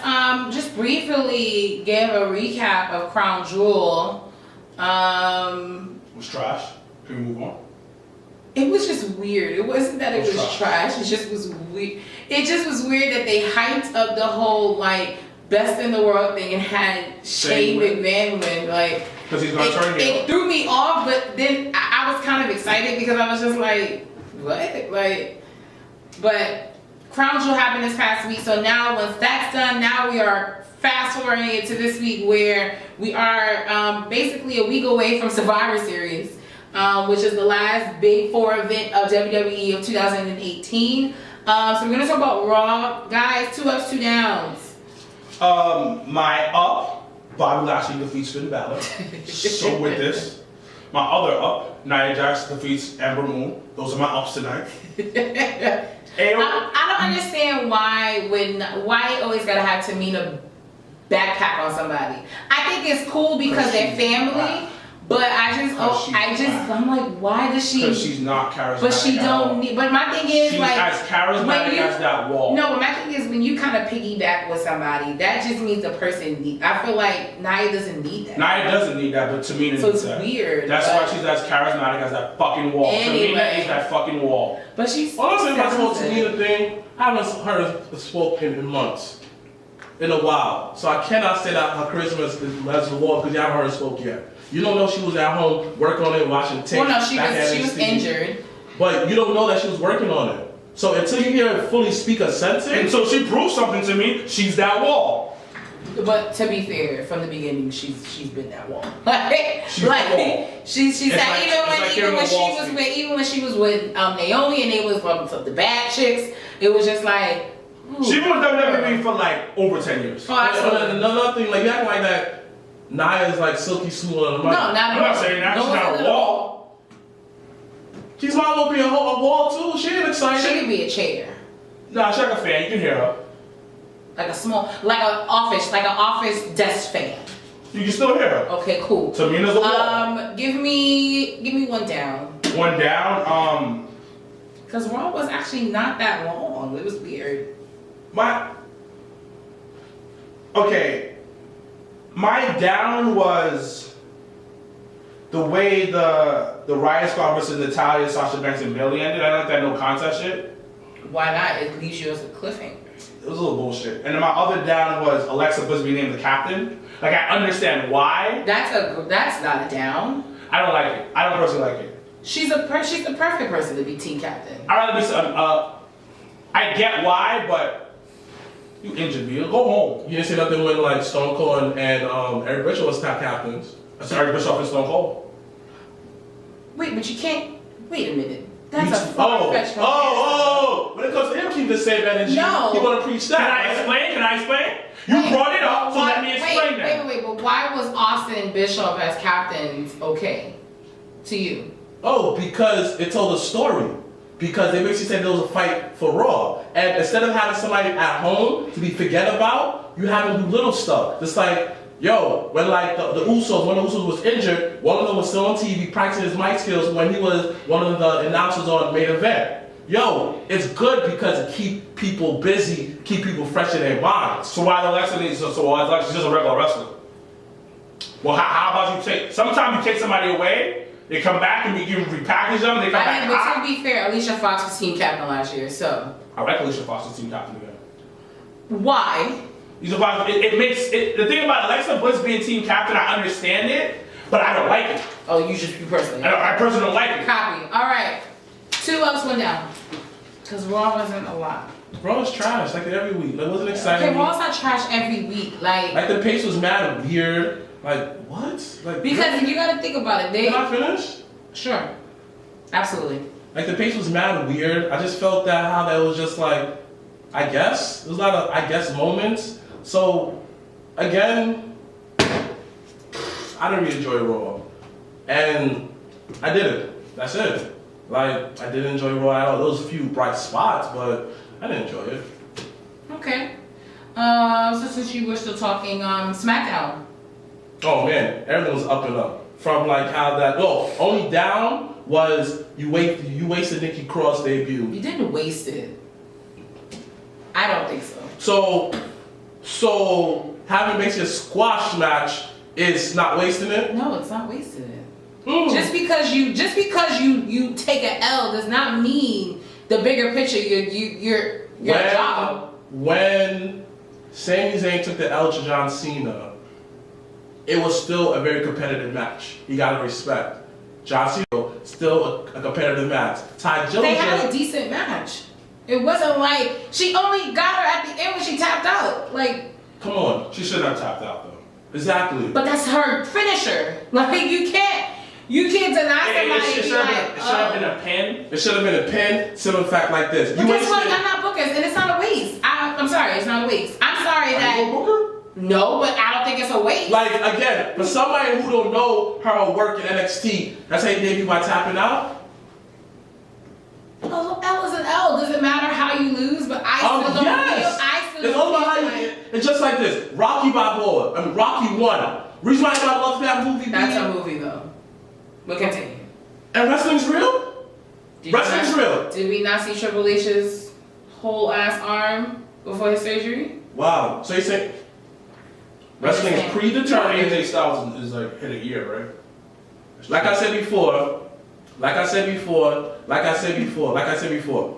just briefly give a recap of Crown Jewel. It was trash. Can we move on? It was just weird. It wasn't that it was trash. It just was weird. It just was weird that they hyped up the whole like best in the world thing and had Shane McMahon win. Like, because he's gonna turn it threw me off, but then I was kind of excited because I was just like, what? Like, but Crown Jewel happened this past week, so now once that's done, now we are fast forwarding into this week where we are basically a week away from Survivor Series, which is the last big four event of WWE of 2018. So we're gonna talk about Raw, guys. 2 ups, 2 downs. My up, Bobby Lashley defeats Finn Balor. So with this, my other up, Nia Jax defeats Ember Moon. Those are my ups tonight. I don't understand why they always gotta have Tamina backpack on somebody. I think it's cool because they're family, but I'm like, why does she? Because she's not charismatic. But she don't need. But my thing is she's like, as charismatic as that wall. No, but my thing is when you kind of piggyback with somebody, that just means the person need. I feel like Nia doesn't need that. Nia doesn't need that, but Tamina needs that. So it's weird. That's why she's as charismatic as that fucking wall. Anyway. Tamina is that fucking wall. But she's. Honestly, about the whole Tamina thing, I haven't heard her spoken in months. In a while. So I cannot say that her charisma is as the wall because you haven't heard her spoke yet. You don't know she was at home working on it, watching tape. Well, no, she was injured. But you don't know that she was working on it. So until you hear her fully speak a sentence. And so she proved something to me, she's that wall. But to be fair, from the beginning, she's been that wall. She's that wall. She said even when she was with Naomi and they was the bad chicks, it was just like. She been with WWE for like over 10 years. Another thing, like you acting like that, Nia is like silky smooth on the mic. No, not at all. I'm not saying that. She's not a wall. She's might well be a wall too. She ain't excited. She could be a chair. Nah, she's like a fan. You can hear her. Like an office desk fan. You can still hear her. Okay, cool. Tamina's a wall. Give me 1 down. 1 down. Because Raw was actually not that long. It was weird. My down was the way the Riot Squad versus Natalya, Sasha Banks, and Bayley ended. I don't like that no contest shit. Why not? It leaves you as a cliffhanger. It was a little bullshit. And then my other down was Alexa Bliss being named the captain. Like I understand why. That's not a down. I don't like it. I don't personally like it. She's the perfect person to be team captain. I'd rather be I get why, but you injured me. Go home. You didn't say nothing when like Stone Cold and Eric Bischoff was top captains. That's Eric Bischoff and Stone Cold. Wait, but you can't. Wait a minute. That's a far-fetched When it comes to him, keep the same energy. No. You want to preach that? Can I explain? You brought it up, so let me explain that. Wait, but why was Austin and Bischoff as captains okay to you? Oh, because it told a story. Because they basically said there was a fight for Raw. And instead of having somebody at home to be forget about, you have them do little stuff. Just like, yo, when like the Usos, when the Usos was injured, one of them was still on TV practicing his mic skills when he was one of the announcers on Main Event. Yo, it's good because it keep people busy, keep people fresh in their minds. So why Alexa needs so why Alexa's just a regular wrestler? Well, how about you sometimes you take somebody away, they come back and you repackage them, they come back. But to be fair, Alicia Fox was team captain last year, so. I like Alicia Fox as team captain again. Why? It makes it. The thing about Alexa Bliss being team captain, I understand it, but I don't like it. Oh, you personally. I personally don't like it. Copy. All right. 2 ups, 1 down. Because Raw wasn't a lot. Raw was trash, like every week. Like, it wasn't exciting. Okay, Raw's not trash every week. Like the pace was mad weird. Like, what? Like because you gotta think about it. Can I finish? Sure. Absolutely. Like the pace was mad weird. I just felt that was just like, I guess. There was a lot of I guess moments. So again, I didn't really enjoy Raw. And I didn't. That's it. Like, I didn't enjoy Raw at all. There was a few bright spots, but I didn't enjoy it. Okay. So since you were still talking, SmackDown. Oh man, everything was up and up. From like how only down was you wasted Nikki Cross debut. You didn't waste it. I don't think so. So having basically a squash match is not wasting it? No, it's not wasting it. Just because you take an L does not mean the bigger picture. Your job. When Sami Zayn took the L to John Cena, it was still a very competitive match. You gotta respect. John Cena still a competitive match. Ty Dillinger. They had a decent match. It wasn't like she only got her at the end when she tapped out. Like, come on. She shouldn't have tapped out though. Exactly. But that's her finisher. Like you can't deny somebody. It should have been a pin. It should have been a pin. Simple fact like this. But guess what? I'm not bookers, and it's not a waste. I'm sorry, it's not a waste. I'm sorry Are that. you a booker? No, but I don't think it's a waste. Like again, for somebody who don't know her work in NXT, that's how you debut by tapping out. L is an L. Doesn't matter how you lose, but I still don't feel. It's all about how you get. It's just like this. Rocky Balboa. I mean, Rocky 1. Reason why I love that movie. That's a movie though. But continue. And wrestling's real. Wrestling's real. Did we not see Triple H's whole ass arm before his surgery? Wow. So you say wrestling is predetermined. AJ Styles is like hit a year, right? Like I said before,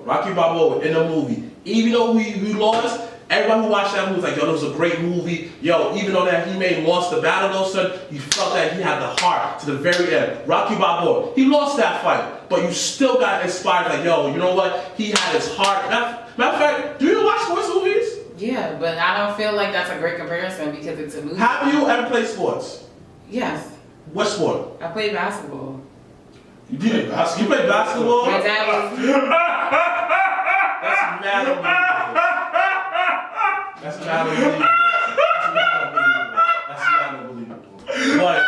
Rocky Balboa in the movie, even though we lost, everyone who watched that movie was like, yo, that was a great movie. Yo, even though that he lost the battle, though, son, you felt that he had the heart to the very end. Rocky Balboa, he lost that fight, but you still got inspired, like, yo, you know what? He had his heart. Matter of fact, do you watch sports movies? Yeah, but I don't feel like that's a great comparison because it's a movie. Have you ever played sports? Yes. What sport? I played basketball. You played basketball? You played basketball? My dad was. That's mad unbelievable. That's mad unbelievable. That's mad unbelievable. But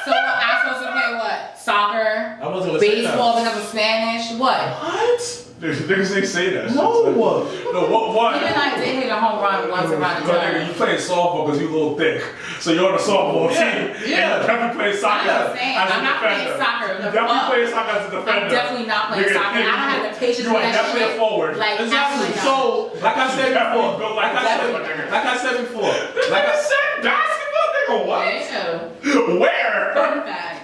So I'm supposed to play what? Soccer? I wasn't gonna say that. Baseball because of Spanish? What? What? Niggas ain't say that. No. No, what? Even I did hit a home run once around the time. You playing softball because you a little thick. So you're on the softball team. Yeah. And you're definitely playing soccer I'm saying, as a I'm not defender. playing soccer. You're definitely playing soccer as a defender. I'm definitely not playing Nigga, soccer. I don't have the patience you for are that definitely shit. a forward. Like, Exactly. absolutely not. So, like I said before, like I said before, Like I said, basketball, nigga, what? Yeah. Where? Fun fact.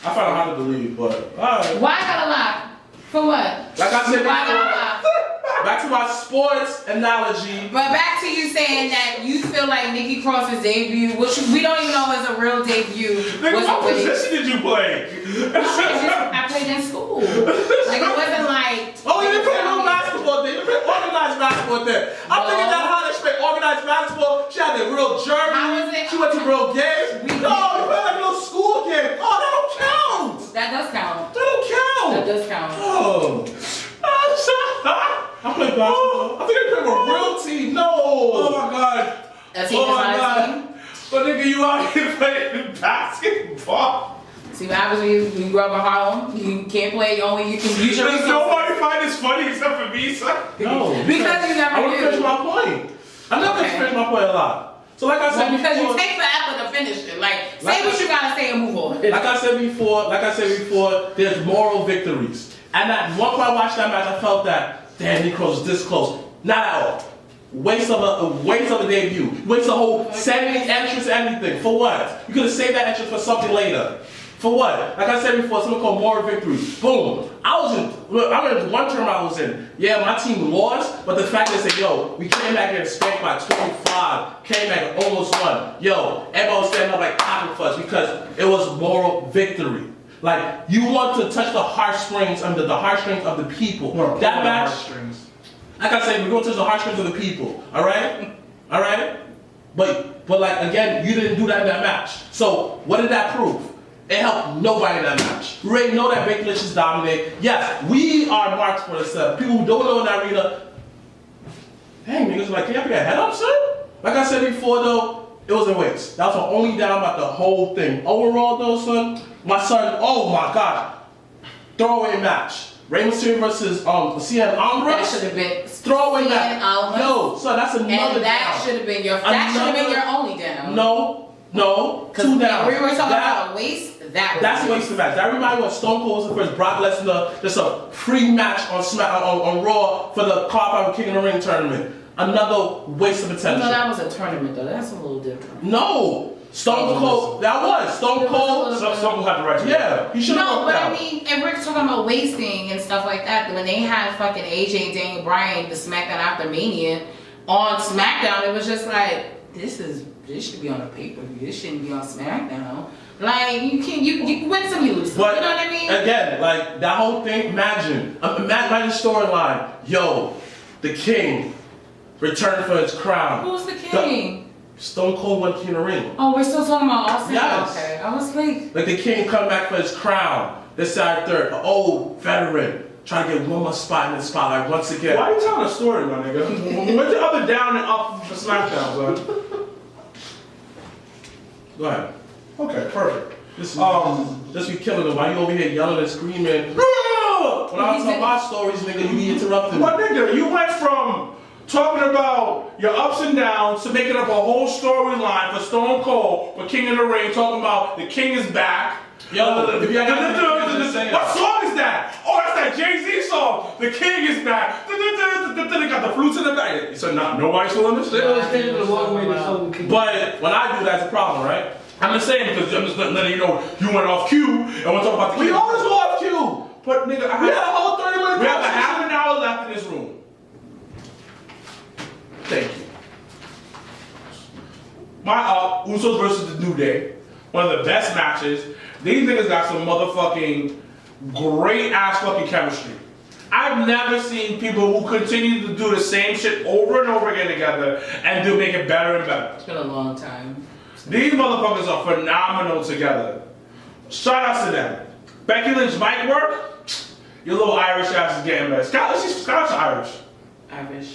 I found it hard to believe, but alright. Why I gotta lie? For what? Like I said Why I gotta before, lie? back to my sports analogy. But back to you saying that you feel like Nikki Cross's debut, which we don't even know is a real debut, Nigga, was what a really. position did you play? I played in school. Like it wasn't like. Oh, you didn't play no basketball there. You played organized basketball there. I'm thinking that how they play organized basketball. She had the real How jersey. was it? She went to real games. No, you played like a little school game. Oh, that don't count. That does count. That don't count. That does count. Oh. I played basketball. I think I played with a real team. No. Oh my god. A team Oh is my not a god. team. But nigga, you out here playing basketball. See what happens when you grow up in Harlem? You can't play. You can use your Does resources. nobody find this funny except for me, son? No. Because you never I want to finish do. my point. I never Okay. finish my point a lot. So like I said Well, because before, you take forever to finish it. Like, say Like- what you gotta say and move on. like I said before, there's moral victories. And at one point I watched that match, I felt that, damn, Nick Cross was this close. Not at all. Waste of a debut. Waste a whole 70 entrance, anything. For what? You could have saved that entrance for something later. For what? Like I said before, something called moral victory. Boom. I remember one term I was in. Yeah, my team lost, but the fact is that, yo, we came back here and spanked by 25, came back and almost won. Yo, everybody was standing up like popping fuzz because it was moral victory. Like, you want to touch the heartstrings of the people. That match, like I said, we're going to touch the heartstrings of the people. All right? All right? But like, again, you didn't do that in that match. So, what did that prove? It helped nobody in that match. We already know that Becky Lynch is dominant. Yes, we are marked for the set. People who don't know in that arena, hey, niggas like, can you pick your head up, son? Like I said before, though, it was a waste. That was the only down about the whole thing. Overall, though, son, my son, oh my God, throwaway match. Rey Mysterio versus CM Umbra. That should have been Throwaway match. Almas. Yo, son, that's another And that down. should have been your. That should have been your only down. No, No, Because 2 down. we were talking That- about a waste. That's That's a waste of match. That reminded me when Stone Cold was the first Brock Lesnar, just a pre-match on Raw for the Carl King of the Ring tournament. Another waste of potential. No, that was a tournament though. That's a little different. No, Stone Cold. That was Stone Cold. Some will have the right to Yeah, he should have No, worked but out. I mean, and we're talking about wasting and stuff like that. When they had fucking AJ, Daniel Bryan, the SmackDown after Mania on SmackDown, it was just like this should be on a pay-per-view. This shouldn't be on SmackDown. Like you can't, you win some, you lose some. But You know what I mean? again, like that whole thing. Imagine storyline. Yo, the King returned for his crown. Who's the king? Stone Cold won King of the Ring. Oh, we're still talking about Austin? Yes. Okay. I was like, Like the King come back for his crown. This side third, an old veteran trying to get one more spot in the spotlight once again. Why are you telling a story, my nigga? What's the other down and up for SmackDown, son? Go ahead. Okay, perfect. Just be killing them. Why you over here yelling and screaming? When I tell my stories, nigga, you be interrupting me. My nigga, you went from talking about your ups and downs to making up a whole storyline for Stone Cold, for King of the Ring, talking about the King is back. Yo, if you What song is that? Oh, that's that Jay-Z song. The King is back. They got the flutes in the back. He said, nah, nobody's feeling this shit. But when I do, that's a problem, right? I'm just saying because I'm just letting you know you went off cue and we're talking about the We King. always go off cue. But nigga, We had a whole 30-minute we have a conversation. half an hour left in this room. Thank you. My Usos versus the New Day, one of the best matches. These niggas got some motherfucking great ass fucking chemistry. I've never seen people who continue to do the same shit over and over again together and do make it better and better. it's been a long time. These motherfuckers are phenomenal together. Shout outs to them. Becky Lynch mic work. Your little Irish ass is getting better. Scott's Irish. Irish.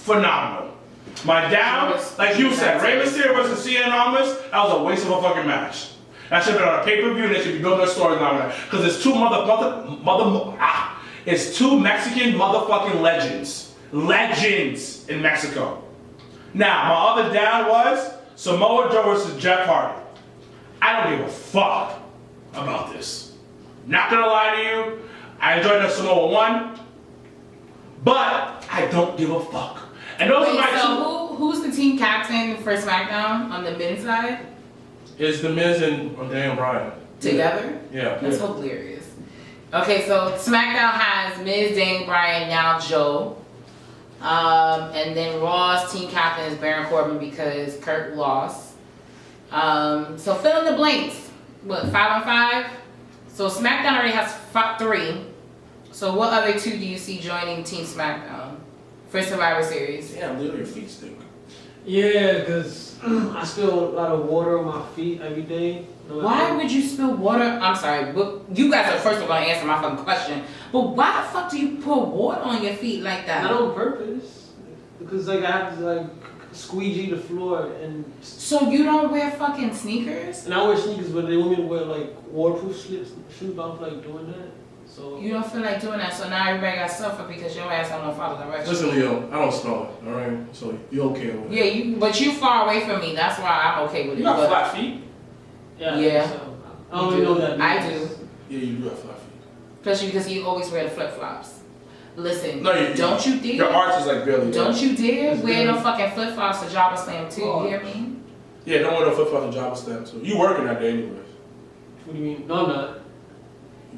Phenomenal. My down, like you said, Rey Mysterio versus Cien Almas, that was a waste of a fucking match. That should have been on a pay-per-view and they should be building a storyline on that. Because it's it's two Mexican motherfucking legends. Legends in Mexico. Now, my other down was Samoa Joe versus Jeff Hardy. I don't give a fuck about this. Not gonna lie to you, I enjoyed that Samoa won, but I don't give a fuck. And those are my two. Who's the team captain for SmackDown on the men's side? It's the Miz and Daniel Bryan. Together? Yeah. That's hilarious. Okay, so SmackDown has Miz, Daniel Bryan, now Joe. And then Raw's team captain is Baron Corbin because Kurt lost. So fill in the blanks. What, 5-on-5? So SmackDown already has 3. So what other 2 do you see joining Team SmackDown for Survivor Series? Damn, literally your feet stink. Yeah, because I spill a lot of water on my feet every day. Why would you spill water? I'm sorry, but you guys are first of all answer my fucking question. But why the fuck do you pour water on your feet like that? Not on purpose. Because like I have to like squeegee the floor and. So you don't wear fucking sneakers? And I wear sneakers, but they want me to wear like waterproof shoes. But I don't feel like doing that. So. You don't feel like doing that, so now everybody got suffer because your ass don't know follow directions. Listen, Leo, I don't smell it, alright? So you okay with it? Yeah, but you far away from me. That's why I'm okay with it. You got but- flat feet? Yeah. So, I don't even know what that means. I do. Yeah, you do have flat feet. Especially because you always wear the flip flops. Listen, No, don't you dare. Your arch is like barely Don't you dare It's wear good. no fucking flip flops to Jabba Slam too. You hear me? Yeah, don't wear no flip-flops and Java stamp too. You working that day anyways. What do you mean? No, I'm not.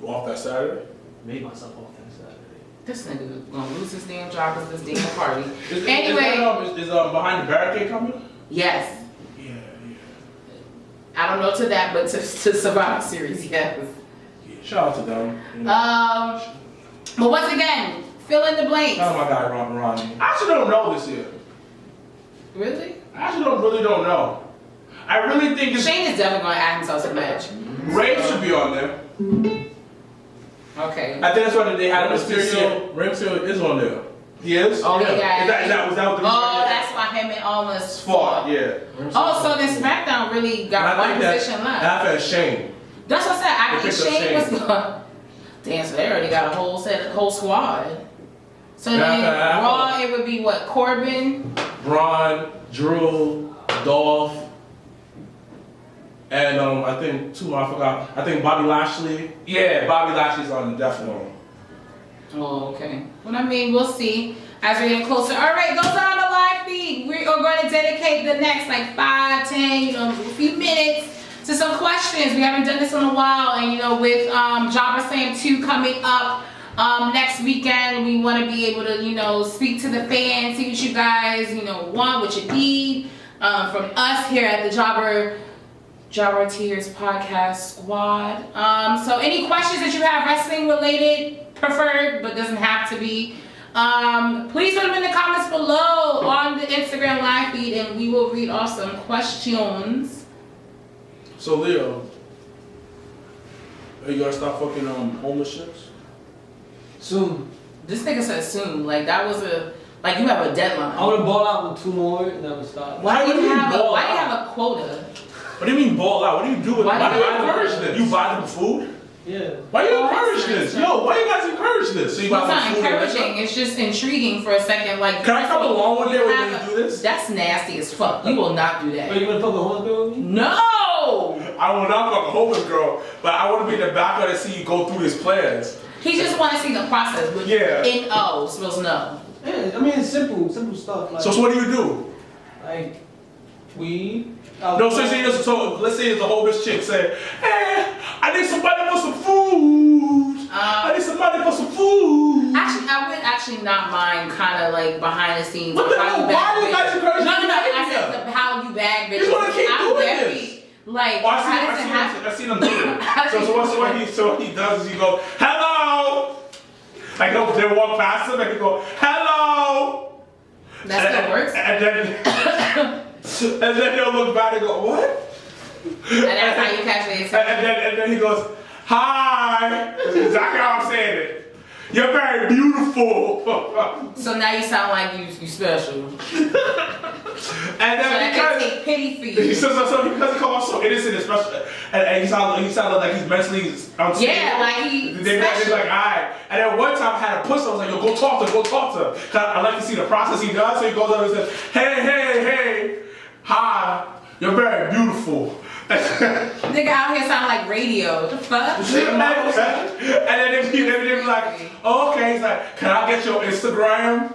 You off that Saturday? Made myself off that Saturday. This nigga gonna lose his damn job at this damn party. Is Anyway. is behind the barricade coming? Yes. Yeah, yeah. I don't know to that, but to Survivor Series, yes. Shout out to them. You know. But once again, fill in the blanks. Shout out my guy Ronnie. I actually don't know this year. Really? I actually really don't know. I really think it's Shane is definitely gonna add himself to the match. Ray should be on there. Okay. I think that's why they had him this year. Rey Mysterio is on there. He is? Oh, he got Was that what the reason? Oh, that's why him and almost fought. Yeah. Oh, so then SmackDown really got one position left. After Shane. That's what I said. I They think picked up Shane was Shane. gonna. Damn, so they already got a whole squad. So Yeah, then I Raw, it would be what? Corbin. Braun, Drew, Dolph. And I think two more, I forgot. I think Bobby Lashley. Yeah, Bobby Lashley's on the definitely. Oh, okay. Well, I mean, we'll see as we get closer. All right, goes on the live feed. We are going to dedicate the next like 5, 10, a few minutes to some questions. We haven't done this in a while, and with S.2 coming up next weekend, we want to be able to speak to the fans, see what you guys want, what you need from us here at the Jobber Tears Podcast Squad. So any questions that you have wrestling related, preferred, but doesn't have to be, please put them in the comments below on the Instagram live feed, and we will read off some questions. So Leo, are you gonna stop fucking homeless chicks? Soon. This nigga said soon. Like that was you have a deadline. I wanna ball out with 2 more and never stop. Why do you have ball a quota? What do you mean ball out? What do you do with Why it? do you encourage this? You buy them food? Yeah. Why you Oh, encourage that's this? nice. Yo, why you guys encourage this? So you It's buy not some food and encouraging. It's just intriguing for a second. Like, Can I come along one day when you have do this? That's nasty as fuck. You will not do Are that. you gonna fuck a homeless girl with me? No. I will not fuck a homeless girl, but I want to be in the background and see you go through these plans. He just want to see the process. With Yeah. N-O spells no. Yeah, I mean it's simple stuff. Like, So what do you do? like weed. No, so let's say it's a homeless chick say, hey, I need some money for some food. I need some money for some food. Actually, I would actually not mind kind of like behind the scenes. What the how hell? you Why bag do you guys bitches. encourage No, this I behavior? said how you bag bitches. You wanna keep I'm doing very, this. Like, Oh, how does it happen? I seen him do it. So what he does is he go, hello. Like they walk past him and he go, hello. That still works. And then he'll look back and go, what? And that's how you catch the attention. And then he goes, hi. That's exactly how I'm saying it. You're very beautiful. So now you sound like you special. And So then that they take pity for you. so because he come off so innocent and special, and he sounded like he's mentally unstable. Yeah, like They're special. like, alright. And then one time I had a push, I was like, yo, go talk to him. Cause I like to see the process he does. So he goes up and says, hey, hi, you're very beautiful. Nigga out here sound like radio. What the fuck? And then if he be like, oh, okay, he's like, can I get your Instagram?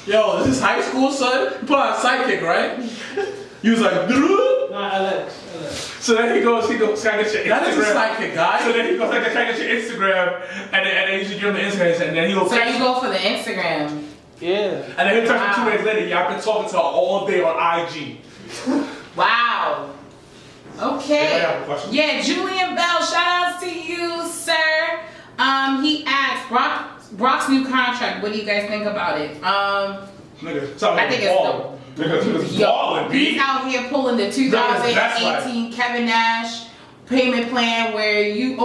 Yo, this is high school, son. You put on Sidekick, right? You was like, dude. Nah, Alex. So then he goes, can I get your Instagram? That is a Sidekick, guy. So then he goes, can I get your Instagram? And then you should give him the Instagram, and then he'll So text you go for the Instagram. Yeah. And then he'll text Wow. me 2 days later, yeah, I've been talking to her all day on IG. Wow. Okay. Yeah, I have a question. Yeah, Julian Bell, shout outs to you, sir. He asked Brock's new contract. What do you guys think about it? Nigga, sound like I think a it's ball. Nigga's Yo, balling, B. he's out here pulling the That's right. 2018 Kevin Nash payment plan where you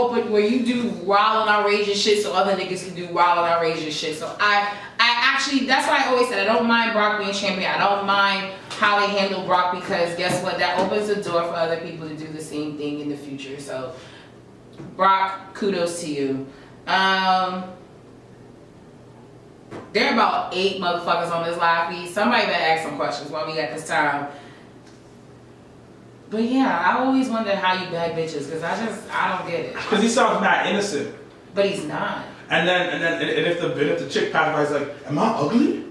do wild and outrageous shit so other niggas can do wild and outrageous shit. So I actually, that's why I always said I don't mind Brock being champion. I don't mind how they handle Brock because guess what? That opens the door for other people to do the same thing in the future. So Brock, kudos to you. There are about 8 motherfuckers on this live feed. Somebody better ask some questions while we got this time. But yeah, I always wonder how you bag bitches because I don't get it. Because he sounds mad innocent. But he's not. And if the chick pacifies like, am I ugly?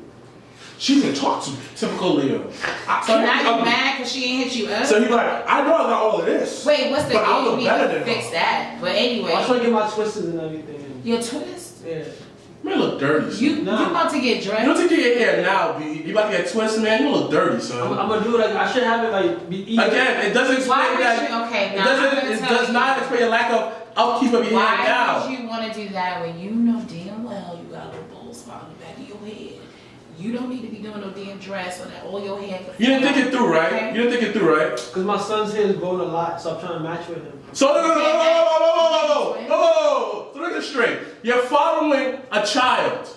She didn't talk to me. Typical Leo. So now you mad because she ain't hit you up? So he's like, I know I got all of this. Wait, what's the But I game? look We better need to than fix her. that. But anyway, I'm trying to get my twisters and everything. your twist? Yeah. Man, you look dirty, son. You about to get You don't dressed? take your hair now, B. You about to get twisted, man. You look dirty, son. I'm gonna do it like I should have it like be easy. Again, it doesn't Why explain would that. you? Okay, It now doesn't. It does not explain your lack of upkeep of your hair Why now. would you want to do that when you know damn well you got a little bald spot on the back of your head? You don't need to be doing no damn dress so that all your hair. You didn't think it through, right? Okay. You didn't think it through, right? Because my son's hair is growing a lot, so I'm trying to match with him. So no. So look at straight. You're following a child.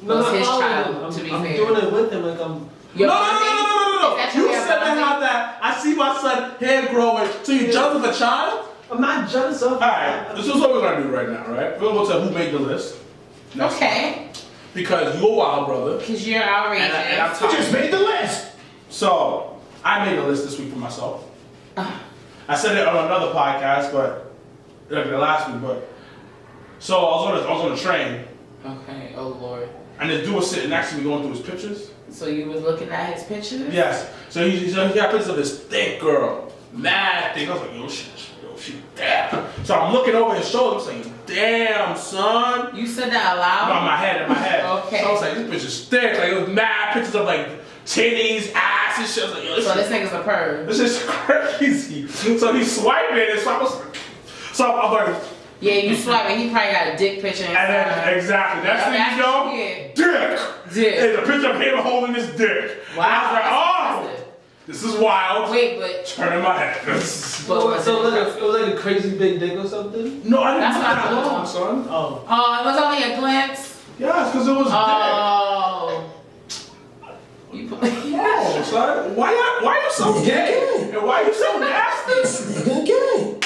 Well, it's I'm his following child, him. to be I'm fair. doing it with him, like I'm. Your No. bonding? Is that You your said bonding? how that I see my son hair growing. So you jealous of a child? I'm not jealous of. Alright, this is what we're gonna do right now, right? We're gonna go to who made the list. Next Okay, Because you're a wild brother. because you're outrageous. And I'm tired. Just made the list. So I made a list this week for myself. I said it on another podcast, but like the last week. But so I was on a train, Okay. Oh Lord. and this dude was sitting next to me going through his pictures. So you was looking at his pictures? Yes. So he got pictures of this thick girl, mad thick. I was like, yo, she damn. So I'm looking over his shoulder. I'm saying, damn, son. You said that aloud? No, in my head. Okay. So I was like, this bitch is thick. Like, it was mad pictures of like titties, ass, and shit. I was like, yo, So this nigga's a perv. this is crazy. So he's swiping, and so I'm like, Yeah, you swipe and he probably got a dick picture and then exactly. Next thing you know, dick. Dick. And the picture of him holding his dick. Wow. And I was like, that's oh, impressive. this is wild. Wait, but Turning my head. So it was like a crazy big dick or something? No, I didn't That's do not that cool. long, son. Oh. oh, it was only a glimpse. Yes, because it was Oh. You put dick. Oh, son. Why you so gay? And why you so nasty? Nigga gay.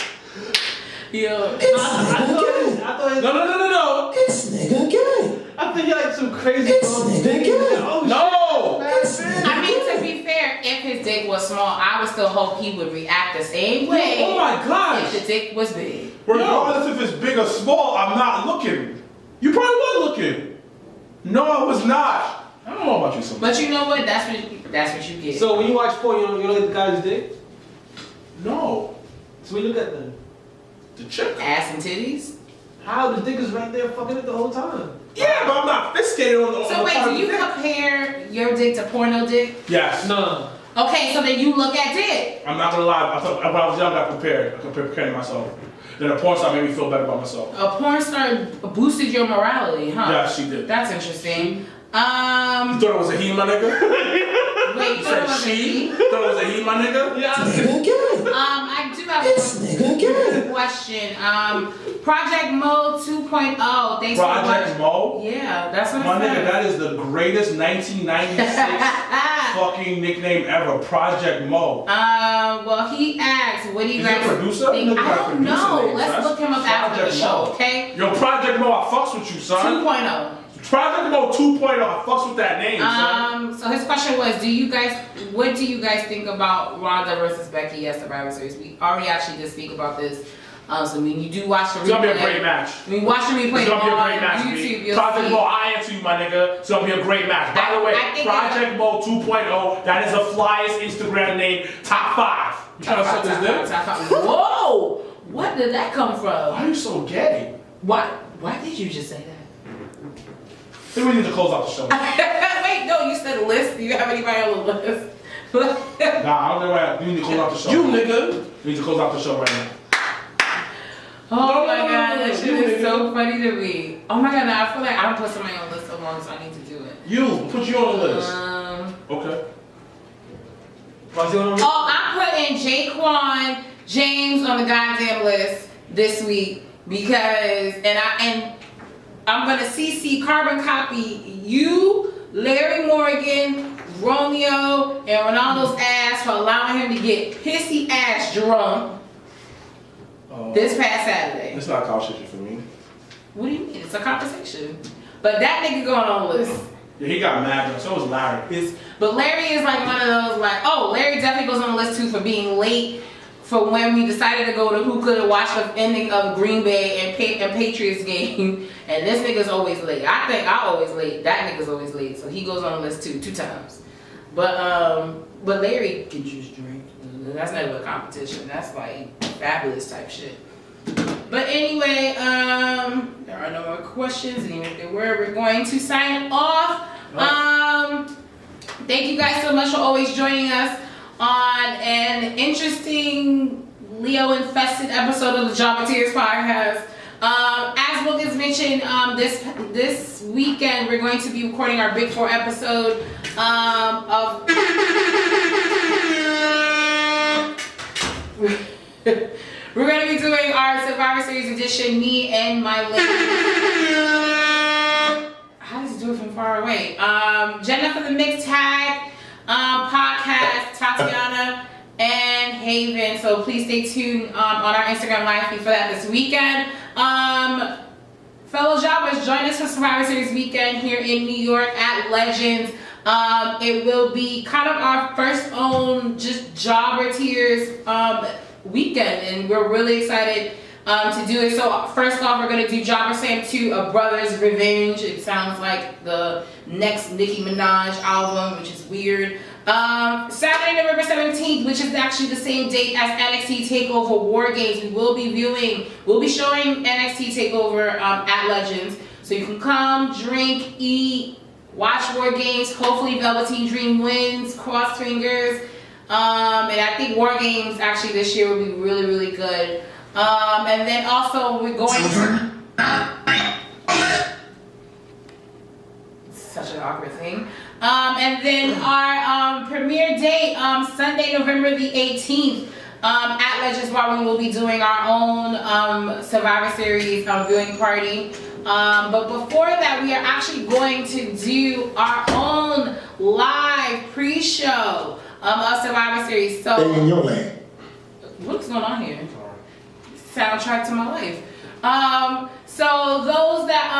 Yo. I thought No. It's nigga gay. I think you like some crazy It's nigga gay. Oh, No. I mean, to be fair, if his dick was small, I would still hope he would react the same way Oh my if gosh. the dick was big. Regardless if it's big or small, I'm not looking. You probably were looking. No, I was not. I don't know about you sometimes. But you know what? That's what you get. So when you watch porn, you don't look at the guy's dick? No. So we look at them. The chick. Ass and titties. How the dick is right there fucking it the whole time? Yeah, but I'm not fiscated on the So wait, do you compare your dick to porno dick? Yes. No. Okay, so then you look at dick. I'm not gonna lie. I thought when I was young, I prepared myself. Then a porn star made me feel better about myself. A porn star boosted your morality, huh? Yeah, she did. That's interesting. You thought it was a he, my nigga? Wait, You said she? Thought it was a he, my nigga? Yeah. Nigga gay. I do have It's nigga gay. a question. Project Mode 2.0. Thanks Project so much. Mo? Yeah, that's what My it nigga, said. that is the greatest 1996 fucking nickname ever. Project Mo. Well, he asked, what do you Is he guys a producer? think? Look at I my don't producer know. name, Let's son. look him up after the Project show, Mo. okay? Yo, Project Mo, I fucks with you, son. 2.0. Project Mo 2.0, I fucks with that name, son. So his question was, what do you guys think about Ronda versus Becky at Survivor Series? We already actually did speak about this. So when you do watch the replay, It's gonna be a great match. When you watch the replay It's gonna be a great on match, YouTube, B. you'll Project see. Mo, I answer you, my nigga. It's gonna be a great match. By the way, I think Project Mo 2.0, that is the flyest Instagram name, top 5. You trying to suck this dick? Whoa! What did that come Why from? are you so gay? Why did you just say that? I think we need to close out the show. Wait, no, you said list. Do you have anybody on the list? Nah, I don't know why. We need to close out the show. You nigga. We need to close out the show right now. Oh my No, god, that shit you is nigga. so funny to me. Oh my god, now I feel like I don't put somebody on the list so long, so I need to do it. You. Put you on the list. Okay. Oh, I'm putting Jaquan James on the goddamn list this week because, and I'm gonna CC carbon copy you, Larry Morgan, Romeo, and Ronaldo's ass for allowing him to get pissy ass drunk this past Saturday. It's not conversation for me. What do you mean? It's a conversation. But that nigga going on the list. Yeah, he got mad, so was Larry. But Larry is like one of those like, oh, Larry definitely goes on the list too for being late for when we decided to go to who could have watched the ending of Green Bay and Patriots game. And this nigga's always late. I think I always late. That nigga's always late. So he goes on the list too, 2 times. But Larry can just drink. That's never a competition. That's like fabulous type shit. But anyway, there are no more questions, and even if there were, we're going to sign off. Thank you guys so much for always joining us on an interesting Leo-infested episode of the Java Tears podcast. As Wilkins mentioned, this weekend we're going to be recording our Big 4 episode of. We're going to be doing our Survivor Series edition, me and my lady. How does it do it from far away? Jenna for the Mixed Tag podcast, Tatiana and Haven. So please stay tuned on our Instagram live feed for that this weekend. Fellow jobbers, join us for Survivor Series weekend here in New York at Legends. It will be kind of our first own just jobber tears weekend, and we're really excited to do it. So first off, we're gonna do Jobber Sam 2, A Brother's Revenge. It sounds like the next Nicki Minaj album, which is weird. Saturday, November 17th, which is actually the same date as NXT TakeOver War Games. We'll be showing NXT TakeOver at Legends. So you can come, drink, eat, watch War Games. Hopefully Velveteen Dream wins, cross fingers. And I think War Games actually this year will be really, really good. And then also we're going to... Such an awkward thing. And then our premiere date, Sunday, November the 18th, at Legends Bar, we will be doing our own Survivor Series viewing party. But before that, we are actually going to do our own live pre-show of Survivor Series. So, Stay in your lane. what's going on here? Soundtrack to my life. So those that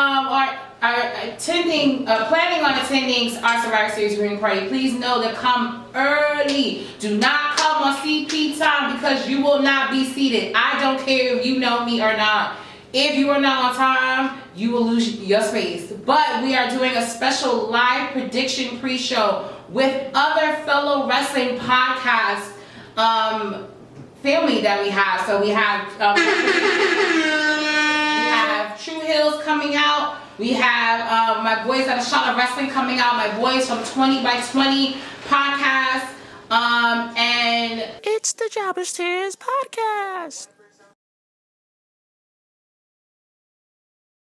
are attending, planning on attending our Survivor Series viewing party, please know to come early. Do not come on CP time because you will not be seated. I don't care if you know me or not. If you are not on time, you will lose your space. But we are doing a special live prediction pre-show with other fellow wrestling podcast family that we have. So we have True Hills coming out. We have my boys at A Shot of Wrestling coming out. My boys from 20 by 20 podcast. And It's the Jobbers Tears Podcast.